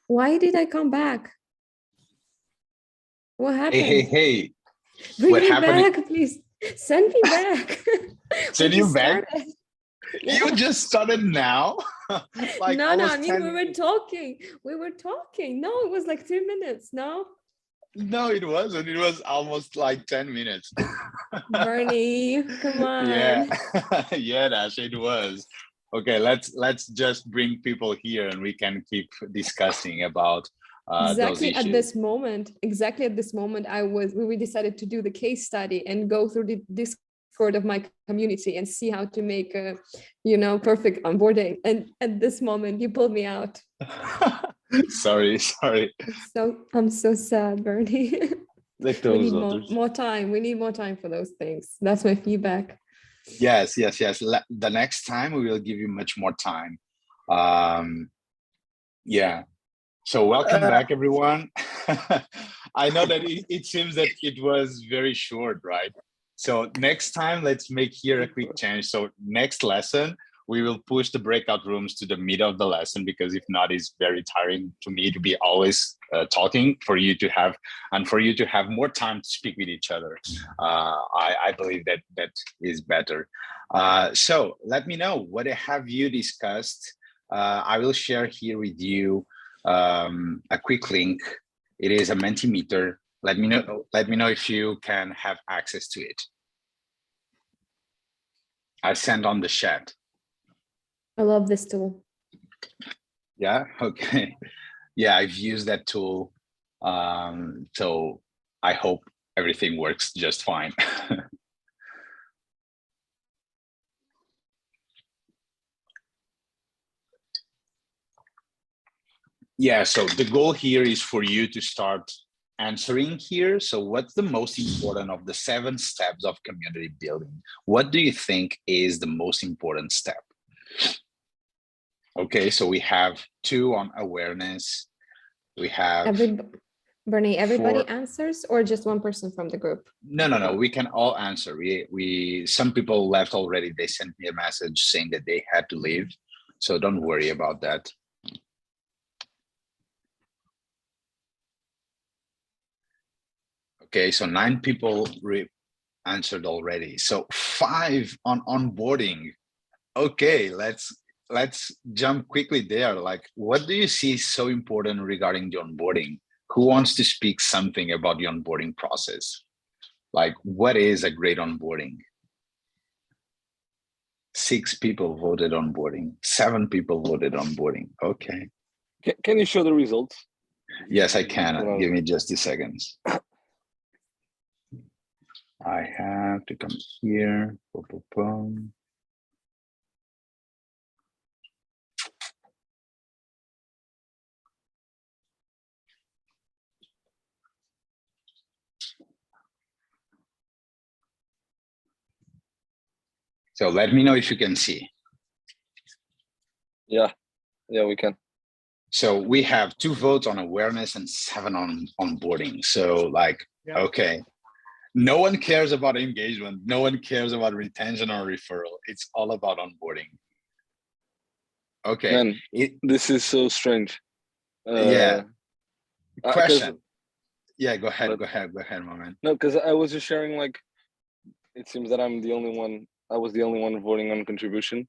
Why did I come back? What happened? Hey. Bring What me happened? back, please. Send me back. We Send you just back? started. You Yeah. just started now? Like No, I almost mean, 10 we were minutes. talking. We were talking. No, it was like 3 minutes. No, No, it wasn't. It was almost like 10 minutes. Bernie, come Yeah, on. yeah, Dash, it was. Okay, let's just bring people here and we can keep discussing about those issues. Exactly at this moment, we decided to do the case study and go through the Discord of my community and see how to make a, perfect onboarding. And at this moment, you pulled me out. Sorry. So I'm so sad, Bernie. Like We those need others. more time. We need more time for those things. That's my feedback. Yes. The next time we will give you much more time. Um, yeah. So welcome back, everyone. I know that it seems that it was very short, right? So next time, let's make here a quick change. So next lesson, we will push the breakout rooms to the middle of the lesson, because if not, it's very tiring to me to be always talking for you to have, and for you to have more time to speak with each other. I believe that is better. So let me know, what have you discussed? I will share here with you a quick link. It is a Mentimeter. Let me know if you can have access to it. I send on the chat. I love this tool. Yeah, okay. Yeah, I've used that tool. So I hope everything works just fine. Yeah, so the goal here is for you to start answering here. So what's the most important of the 7 steps of community building? What do you think is the most important step? Okay, so we have 2 on awareness. We have Bernie, everybody 4. answers, or just one person from the group? No, we can all answer. We some people left already. They sent me a message saying that they had to leave, so don't worry about that. Okay, so 9 people answered already. So 5 on onboarding. Okay, let's jump quickly there. Like, what do you see so important regarding the onboarding? Who wants to speak something about the onboarding process? Like, what is a great onboarding? 6 people voted onboarding. 7 people voted onboarding. Okay. Can you show the results? Yes, I can. Give me just 2 seconds. I have to come here. Boom, boom, boom. So let me know if you can see. Yeah, we can. So we have 2 votes on awareness and 7 on onboarding. So like, yeah. Okay, no one cares about engagement. No one cares about retention or referral. It's all about onboarding. Okay. Man, this is so strange. Yeah. Question. Yeah, go ahead, my man. No, because I was just sharing, like, it seems that I'm the only one. I was the only one voting on contribution.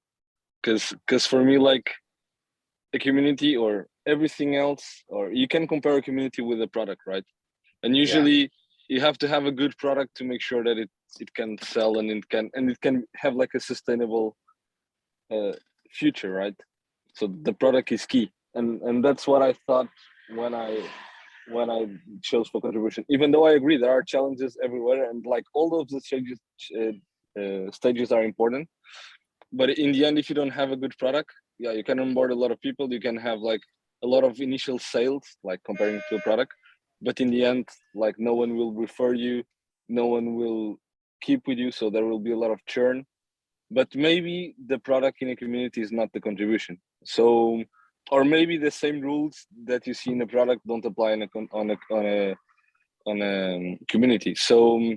Because for me, like, a community or everything else, or you can compare a community with a product, right? And usually you have to have a good product to make sure that it can sell and it can have like a sustainable future, right? So the product is key, and that's what I thought when I chose for contribution. Even though I agree there are challenges everywhere, and like all of the stages are important, but in the end, if you don't have a good product, yeah, you can onboard a lot of people, you can have like a lot of initial sales, like comparing to a product, but in the end, like, no one will refer you, no one will keep with you, so there will be a lot of churn. But maybe the product in a community is not the contribution. So, or maybe the same rules that you see in a product don't apply on a community. So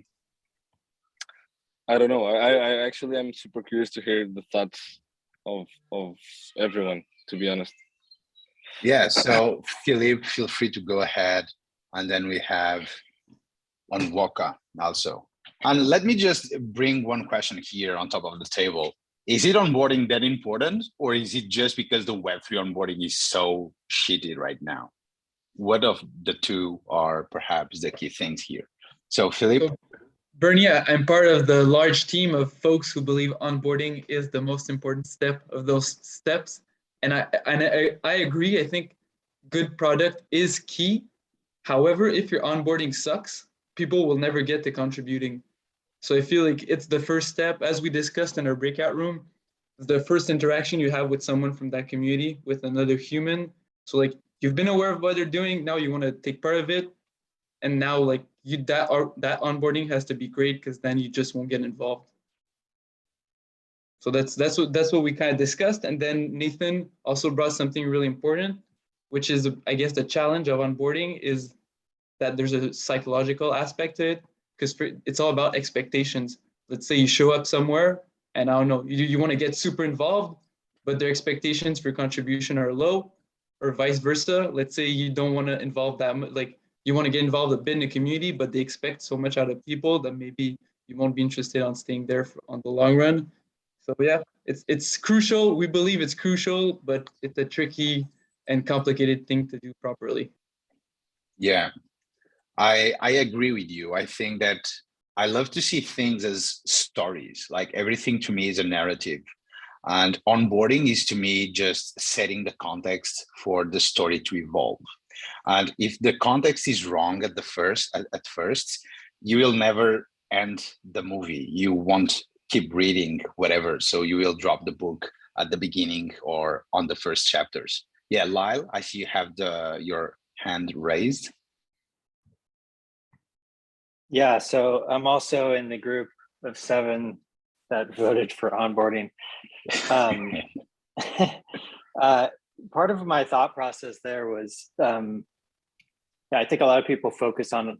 I don't know. I actually am super curious to hear the thoughts of everyone, to be honest. Yeah, so Philip, feel free to go ahead. And then we have Onwoka also. And let me just bring one question here on top of the table. Is it onboarding that important, or is it just because the Web3 onboarding is so shitty right now? What of the two are perhaps the key things here? So Philip? So, Bernie, I'm part of the large team of folks who believe onboarding is the most important step of those steps. And I agree. I think good product is key. However, if your onboarding sucks, people will never get to contributing. So I feel like it's the first step, as we discussed in our breakout room, the first interaction you have with someone from that community, with another human. So like you've been aware of what they're doing, now you want to take part of it. And now like that onboarding has to be great, because then you just won't get involved. So that's what we kind of discussed. And then Nathan also brought something really important, which is, I guess, the challenge of onboarding is that there's a psychological aspect to it, because it's all about expectations. Let's say you show up somewhere and I don't know, you want to get super involved, but their expectations for contribution are low, or vice versa. Let's say you don't want to involve that much, like you want to get involved a bit in the community, but they expect so much out of people that maybe you won't be interested on staying there on the long run. So yeah, it's crucial. We believe it's crucial, but it's a tricky and complicated thing to do properly. Yeah, I agree with you. I think that I love to see things as stories. Like everything to me is a narrative. And onboarding is to me just setting the context for the story to evolve. And if the context is wrong at first, you will never end the movie. You won't keep reading whatever. So you will drop the book at the beginning or on the first chapters. Yeah, Lyle, I see you have your hand raised. Yeah, so I'm also in the group of 7 that voted for onboarding. Part of my thought process there was, I think a lot of people focus on,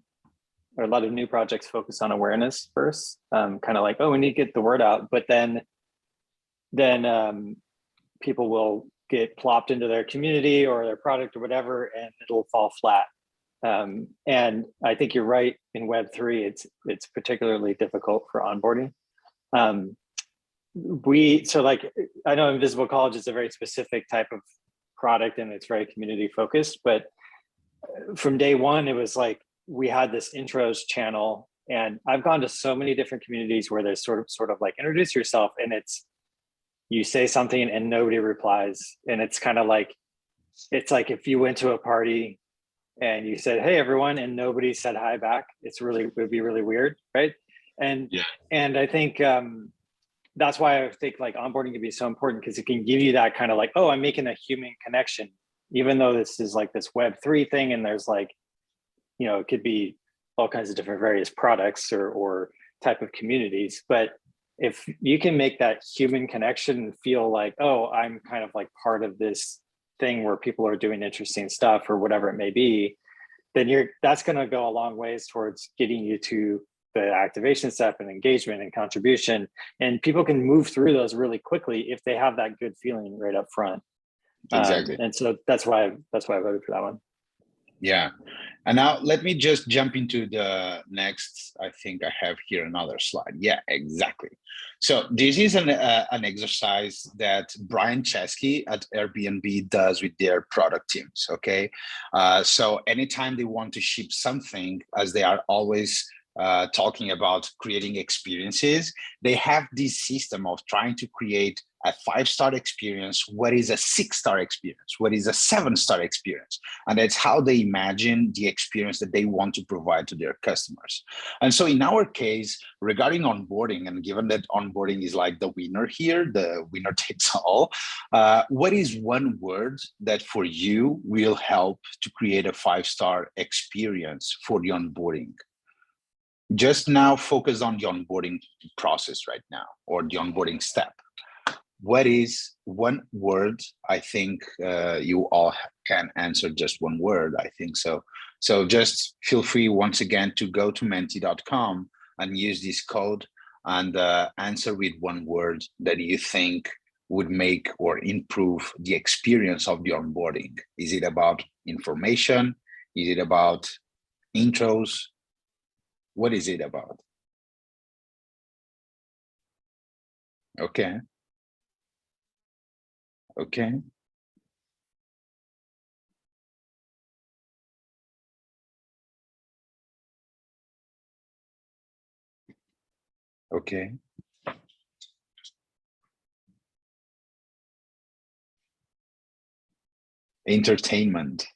or a lot of new projects focus on awareness first, kind of like, oh, we need to get the word out, but then people will get plopped into their community or their product or whatever, and it'll fall flat. And I think you're right, in Web3, it's particularly difficult for onboarding. So like, I know Invisible College is a very specific type of product and it's very community focused, but from day one, it was like, we had this intros channel, and I've gone to so many different communities where there's sort of like, introduce yourself, and you say something and nobody replies. And it's kind of like, it's like if you went to a party and you said, hey, everyone, and nobody said hi back, it would be really weird, right? And yeah. And I think that's why I think like onboarding can be so important, because it can give you that kind of like, oh, I'm making a human connection, even though this is like this Web3 thing, and there's like, it could be all kinds of different various products or type of communities. But if you can make that human connection and feel like, oh, I'm kind of like part of this thing where people are doing interesting stuff or whatever it may be, then that's going to go a long ways towards getting you to the activation step and engagement and contribution. And people can move through those really quickly if they have that good feeling right up front. Exactly. And so that's why I voted for that one. Yeah. And now let me just jump into the next. I think I have here another slide. Yeah, exactly. So this is an exercise that Brian Chesky at Airbnb does with their product teams. Okay. So anytime they want to ship something, as they are always talking about creating experiences, they have this system of trying to create a 5-star experience, what is a 6-star experience, what is a 7-star experience. And that's how they imagine the experience that they want to provide to their customers. And so in our case, regarding onboarding, and given that onboarding is like the winner here, the winner takes all, what is one word that for you will help to create a 5-star experience for the onboarding? Just now focus on the onboarding process right now, or the onboarding step. What is one word? I think you all can answer just one word, I think so. So just feel free once again to go to menti.com and use this code and answer with one word that you think would make or improve the experience of the onboarding? Is it about information? Is it about intros? What is it about? Okay. Okay. Okay. Entertainment.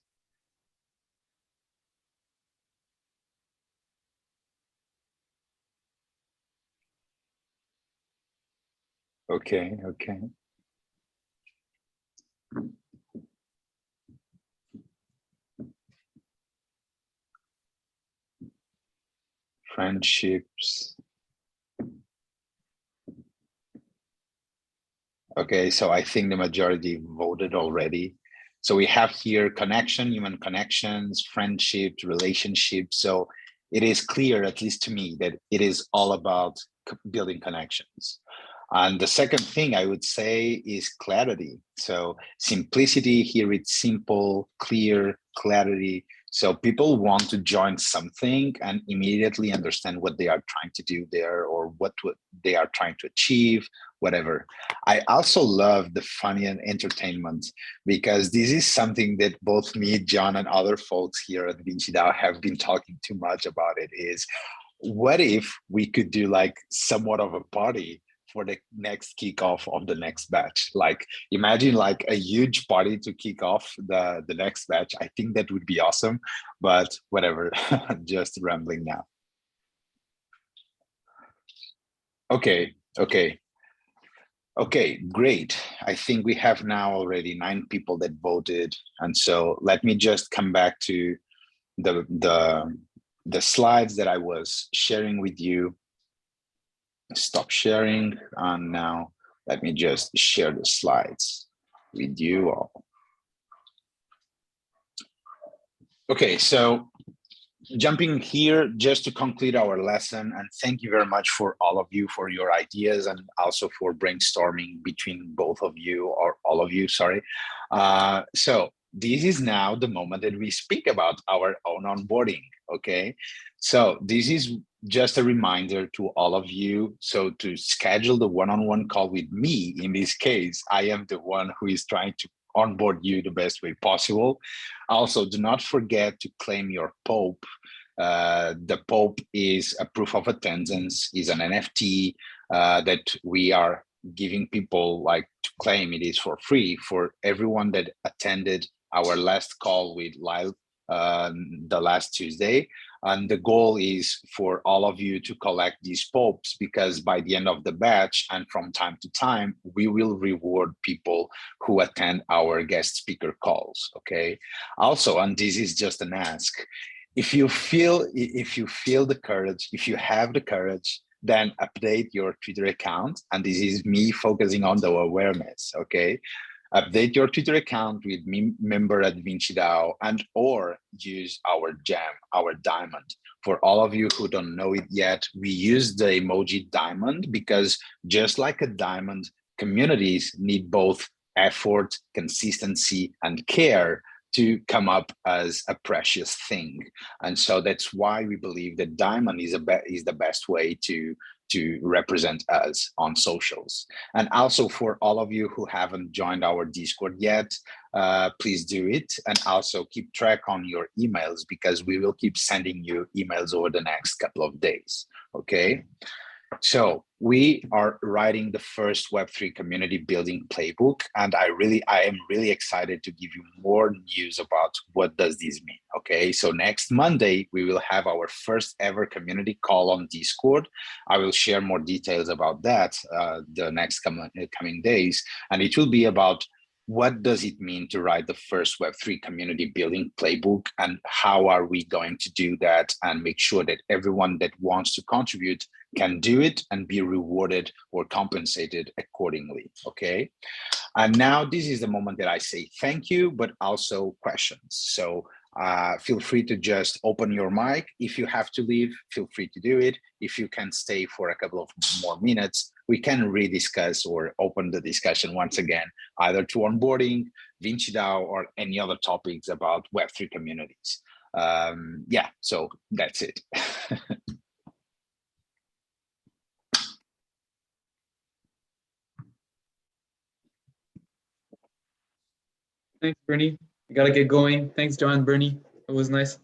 Okay, okay. Friendships. Okay, so I think the majority voted already. So we have here connection, human connections, friendships, relationships. So it is clear, at least to me, that it is all about building connections. And the second thing I would say is clarity. So simplicity, here it's simple, clear, clarity. So people want to join something and immediately understand what they are trying to do there, or what they are trying to achieve, whatever. I also love the funny and entertainment, because this is something that both me, John, and other folks here at Vinci DAO have been talking too much about. It is, what if we could do like somewhat of a party for the next kickoff of the next batch? Like, imagine like a huge party to kick off the next batch. I think that would be awesome, but whatever, just rambling now. Okay, okay. Okay, great. I think we have now already 9 people that voted. And so let me just come back to the slides that I was sharing with you. Stop sharing, and now let me just share the slides with you all. Okay, so jumping here just to conclude our lesson, and thank you very much for all of you for your ideas, and also for brainstorming between both of you, or all of you, sorry. So this is now the moment that we speak about our own onboarding, okay? So this is just a reminder to all of you. So to schedule the one-on-one call with me, in this case, I am the one who is trying to onboard you the best way possible. Also, do not forget to claim your Pope. The Pope is a proof of attendance, is an NFT that we are giving people like to claim. It is for free for everyone that attended our last call with Lyle the last Tuesday. And the goal is for all of you to collect these popes, because by the end of the batch and from time to time, we will reward people who attend our guest speaker calls, okay? Also, and this is just an ask, if you feel the courage, if you have the courage, then update your Twitter account. And this is me focusing on the awareness, okay? Update your Twitter account with member at Vinci DAO, and or use our gem, our diamond. For all of you who don't know it yet, we use the emoji diamond because just like a diamond, communities need both effort, consistency, and care to come up as a precious thing. And so that's why we believe that diamond is the best way to represent us on socials. And also for all of you who haven't joined our Discord yet, please do it. And also keep track on your emails, because we will keep sending you emails over the next couple of days, okay? So we are writing the first Web3 community building playbook, and I am really excited to give you more news about what does this mean, okay? So next Monday, we will have our first ever community call on Discord. I will share more details about that the next coming days, and it will be about what does it mean to write the first Web3 community building playbook, and how are we going to do that and make sure that everyone that wants to contribute can do it and be rewarded or compensated accordingly, okay? And now this is the moment that I say thank you, but also questions. So feel free to just open your mic. If you have to leave, feel free to do it. If you can stay for a couple of more minutes, we can rediscuss or open the discussion once again, either to onboarding, Vinci DAO, or any other topics about Web3 communities. Yeah, so that's it. Thanks, Bernie. I gotta get going. Thanks, John, Bernie. It was nice.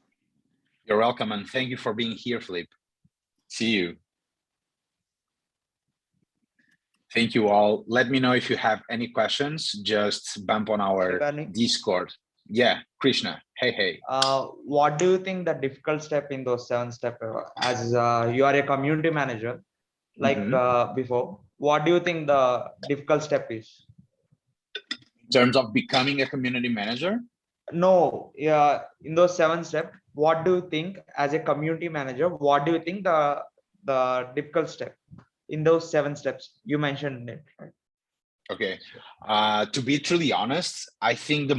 You're welcome, and thank you for being here, Philippe. See you. Thank you all. Let me know if you have any questions. Just bump on our Discord. Yeah, Krishna. Hey. What do you think the difficult step in those 7 steps, as you are a community manager, like before, what do you think the difficult step is? In terms of becoming a community manager? No, yeah, in those 7 steps, what do you think as a community manager, what do you think the difficult step in those 7 steps you mentioned it, right? Okay, to be truly honest, I think the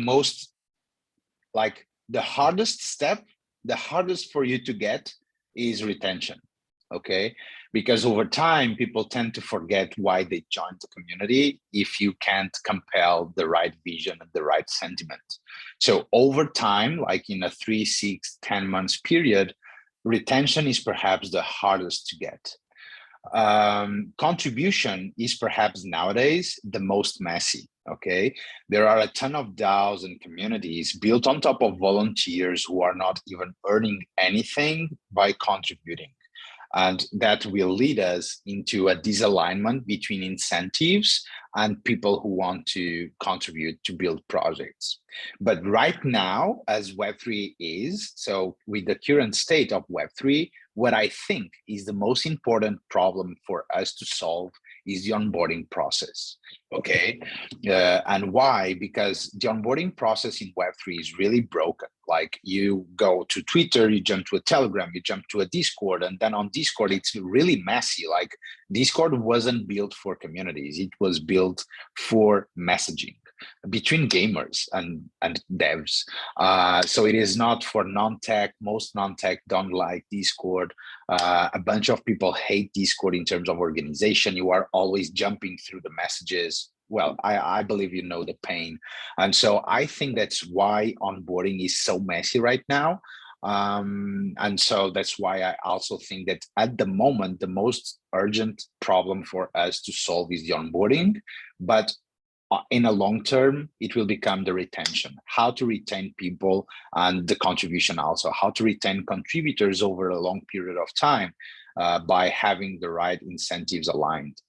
hardest step, the hardest for you to get is retention. Okay, because over time people tend to forget why they joined the community if you can't compel the right vision and the right sentiment. So over time, like in a 3, 6, 10 months period, retention is perhaps the hardest to get. Contribution is perhaps nowadays the most messy. Okay, there are a ton of DAOs and communities built on top of volunteers who are not even earning anything by contributing. And that will lead us into a disalignment between incentives and people who want to contribute to build projects. But right now, as Web3 is, so with the current state of Web3, what I think is the most important problem for us to solve is the onboarding process. Okay, and why? Because the onboarding process in Web3 is really broken. Like you go to Twitter, you jump to a Telegram, you jump to a Discord, and then on Discord, it's really messy. Like Discord wasn't built for communities. It was built for messaging between gamers and devs. So it is not for non-tech. Most non-tech don't like Discord. A bunch of people hate Discord in terms of organization. You are always jumping through the messages. Well, I believe you know the pain. And so I think that's why onboarding is so messy right now. And so that's why I also think that at the moment, the most urgent problem for us to solve is the onboarding. But in a long term, it will become the retention, how to retain people, and the contribution also, how to retain contributors over a long period of time by having the right incentives aligned.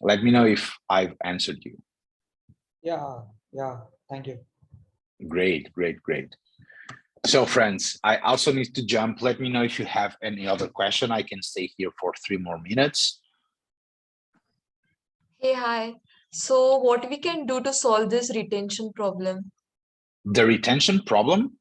Let me know if I've answered you. Yeah, thank you. Great. So friends, I also need to jump. Let me know if you have any other question. I can stay here for 3 more minutes. Hey, hi. So what we can do to solve this retention problem? The retention problem?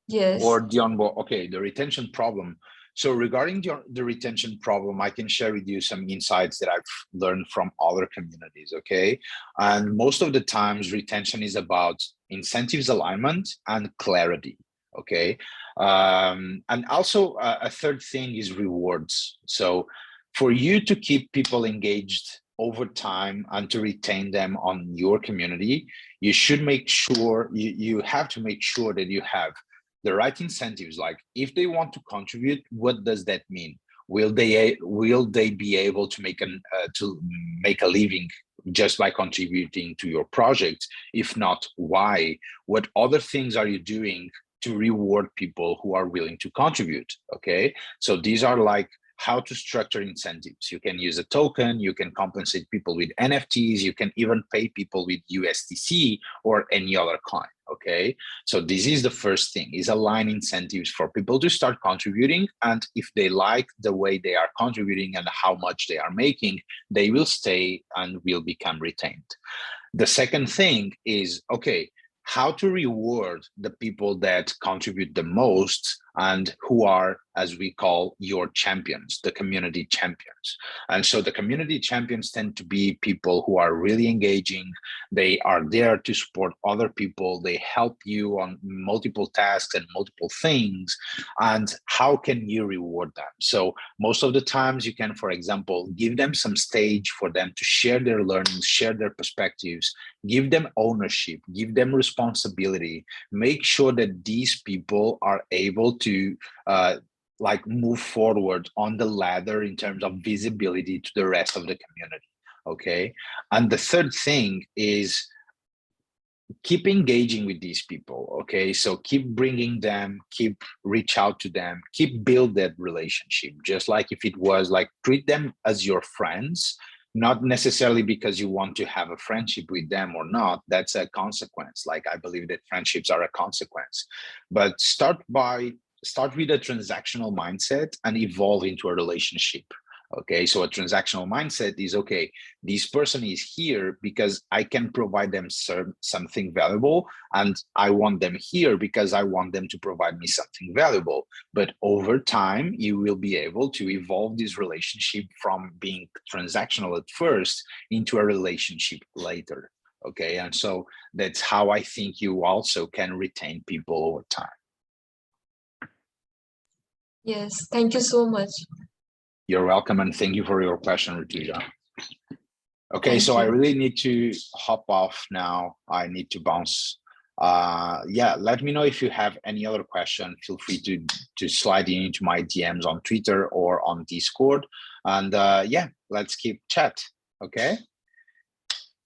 Yes. Or the onboard? Okay, the retention problem. So regarding the retention problem, I can share with you some insights that I've learned from other communities, okay? And most of the times, retention is about incentives alignment and clarity, okay? And also a third thing is rewards. So for you to keep people engaged over time and to retain them on your community, you should make sure, you have to make sure that you have the right incentives. Like if they want to contribute, what does that mean? Will they be able to make a living just by contributing to your project? If not, why? What other things are you doing to reward people who are willing to contribute? Okay, so these are like how to structure incentives. You can use a token, you can compensate people with NFTs, you can even pay people with USDC or any other coin, okay? So this is the first thing, is align incentives for people to start contributing, and if they like the way they are contributing and how much they are making, they will stay and will become retained. The second thing is, okay, how to reward the people that contribute the most and who are, as we call, your champions, the community champions. And so the community champions tend to be people who are really engaging. They are there to support other people. They help you on multiple tasks and multiple things. And how can you reward them? So most of the times you can, for example, give them some stage for them to share their learnings, share their perspectives, give them ownership, give them responsibility, make sure that these people are able to like move forward on the ladder in terms of visibility to the rest of the community. Okay. And the third thing is keep engaging with these people. Okay. So keep bringing them, keep reach out to them, keep build that relationship. Just like if it was like treat them as your friends, not necessarily because you want to have a friendship with them or not. That's a consequence. Like I believe that friendships are a consequence, but start with a transactional mindset and evolve into a relationship. Okay, so a transactional mindset is, okay, this person is here because I can provide them something valuable, and I want them here because I want them to provide me something valuable. But over time, you will be able to evolve this relationship from being transactional at first into a relationship later. Okay, and so that's how I think you also can retain people over time. Yes, thank you so much. You're welcome, and thank you for your question, Rituja. Okay, Thank so I you. really need to hop off now. I need to bounce. Yeah, let me know if you have any other question. Feel free to slide into my DMs on Twitter or on Discord. And yeah, let's keep chat. Okay.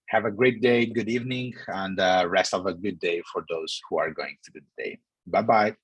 Have a great day, good evening, and rest of a good day for those who are going through the day. Bye-bye.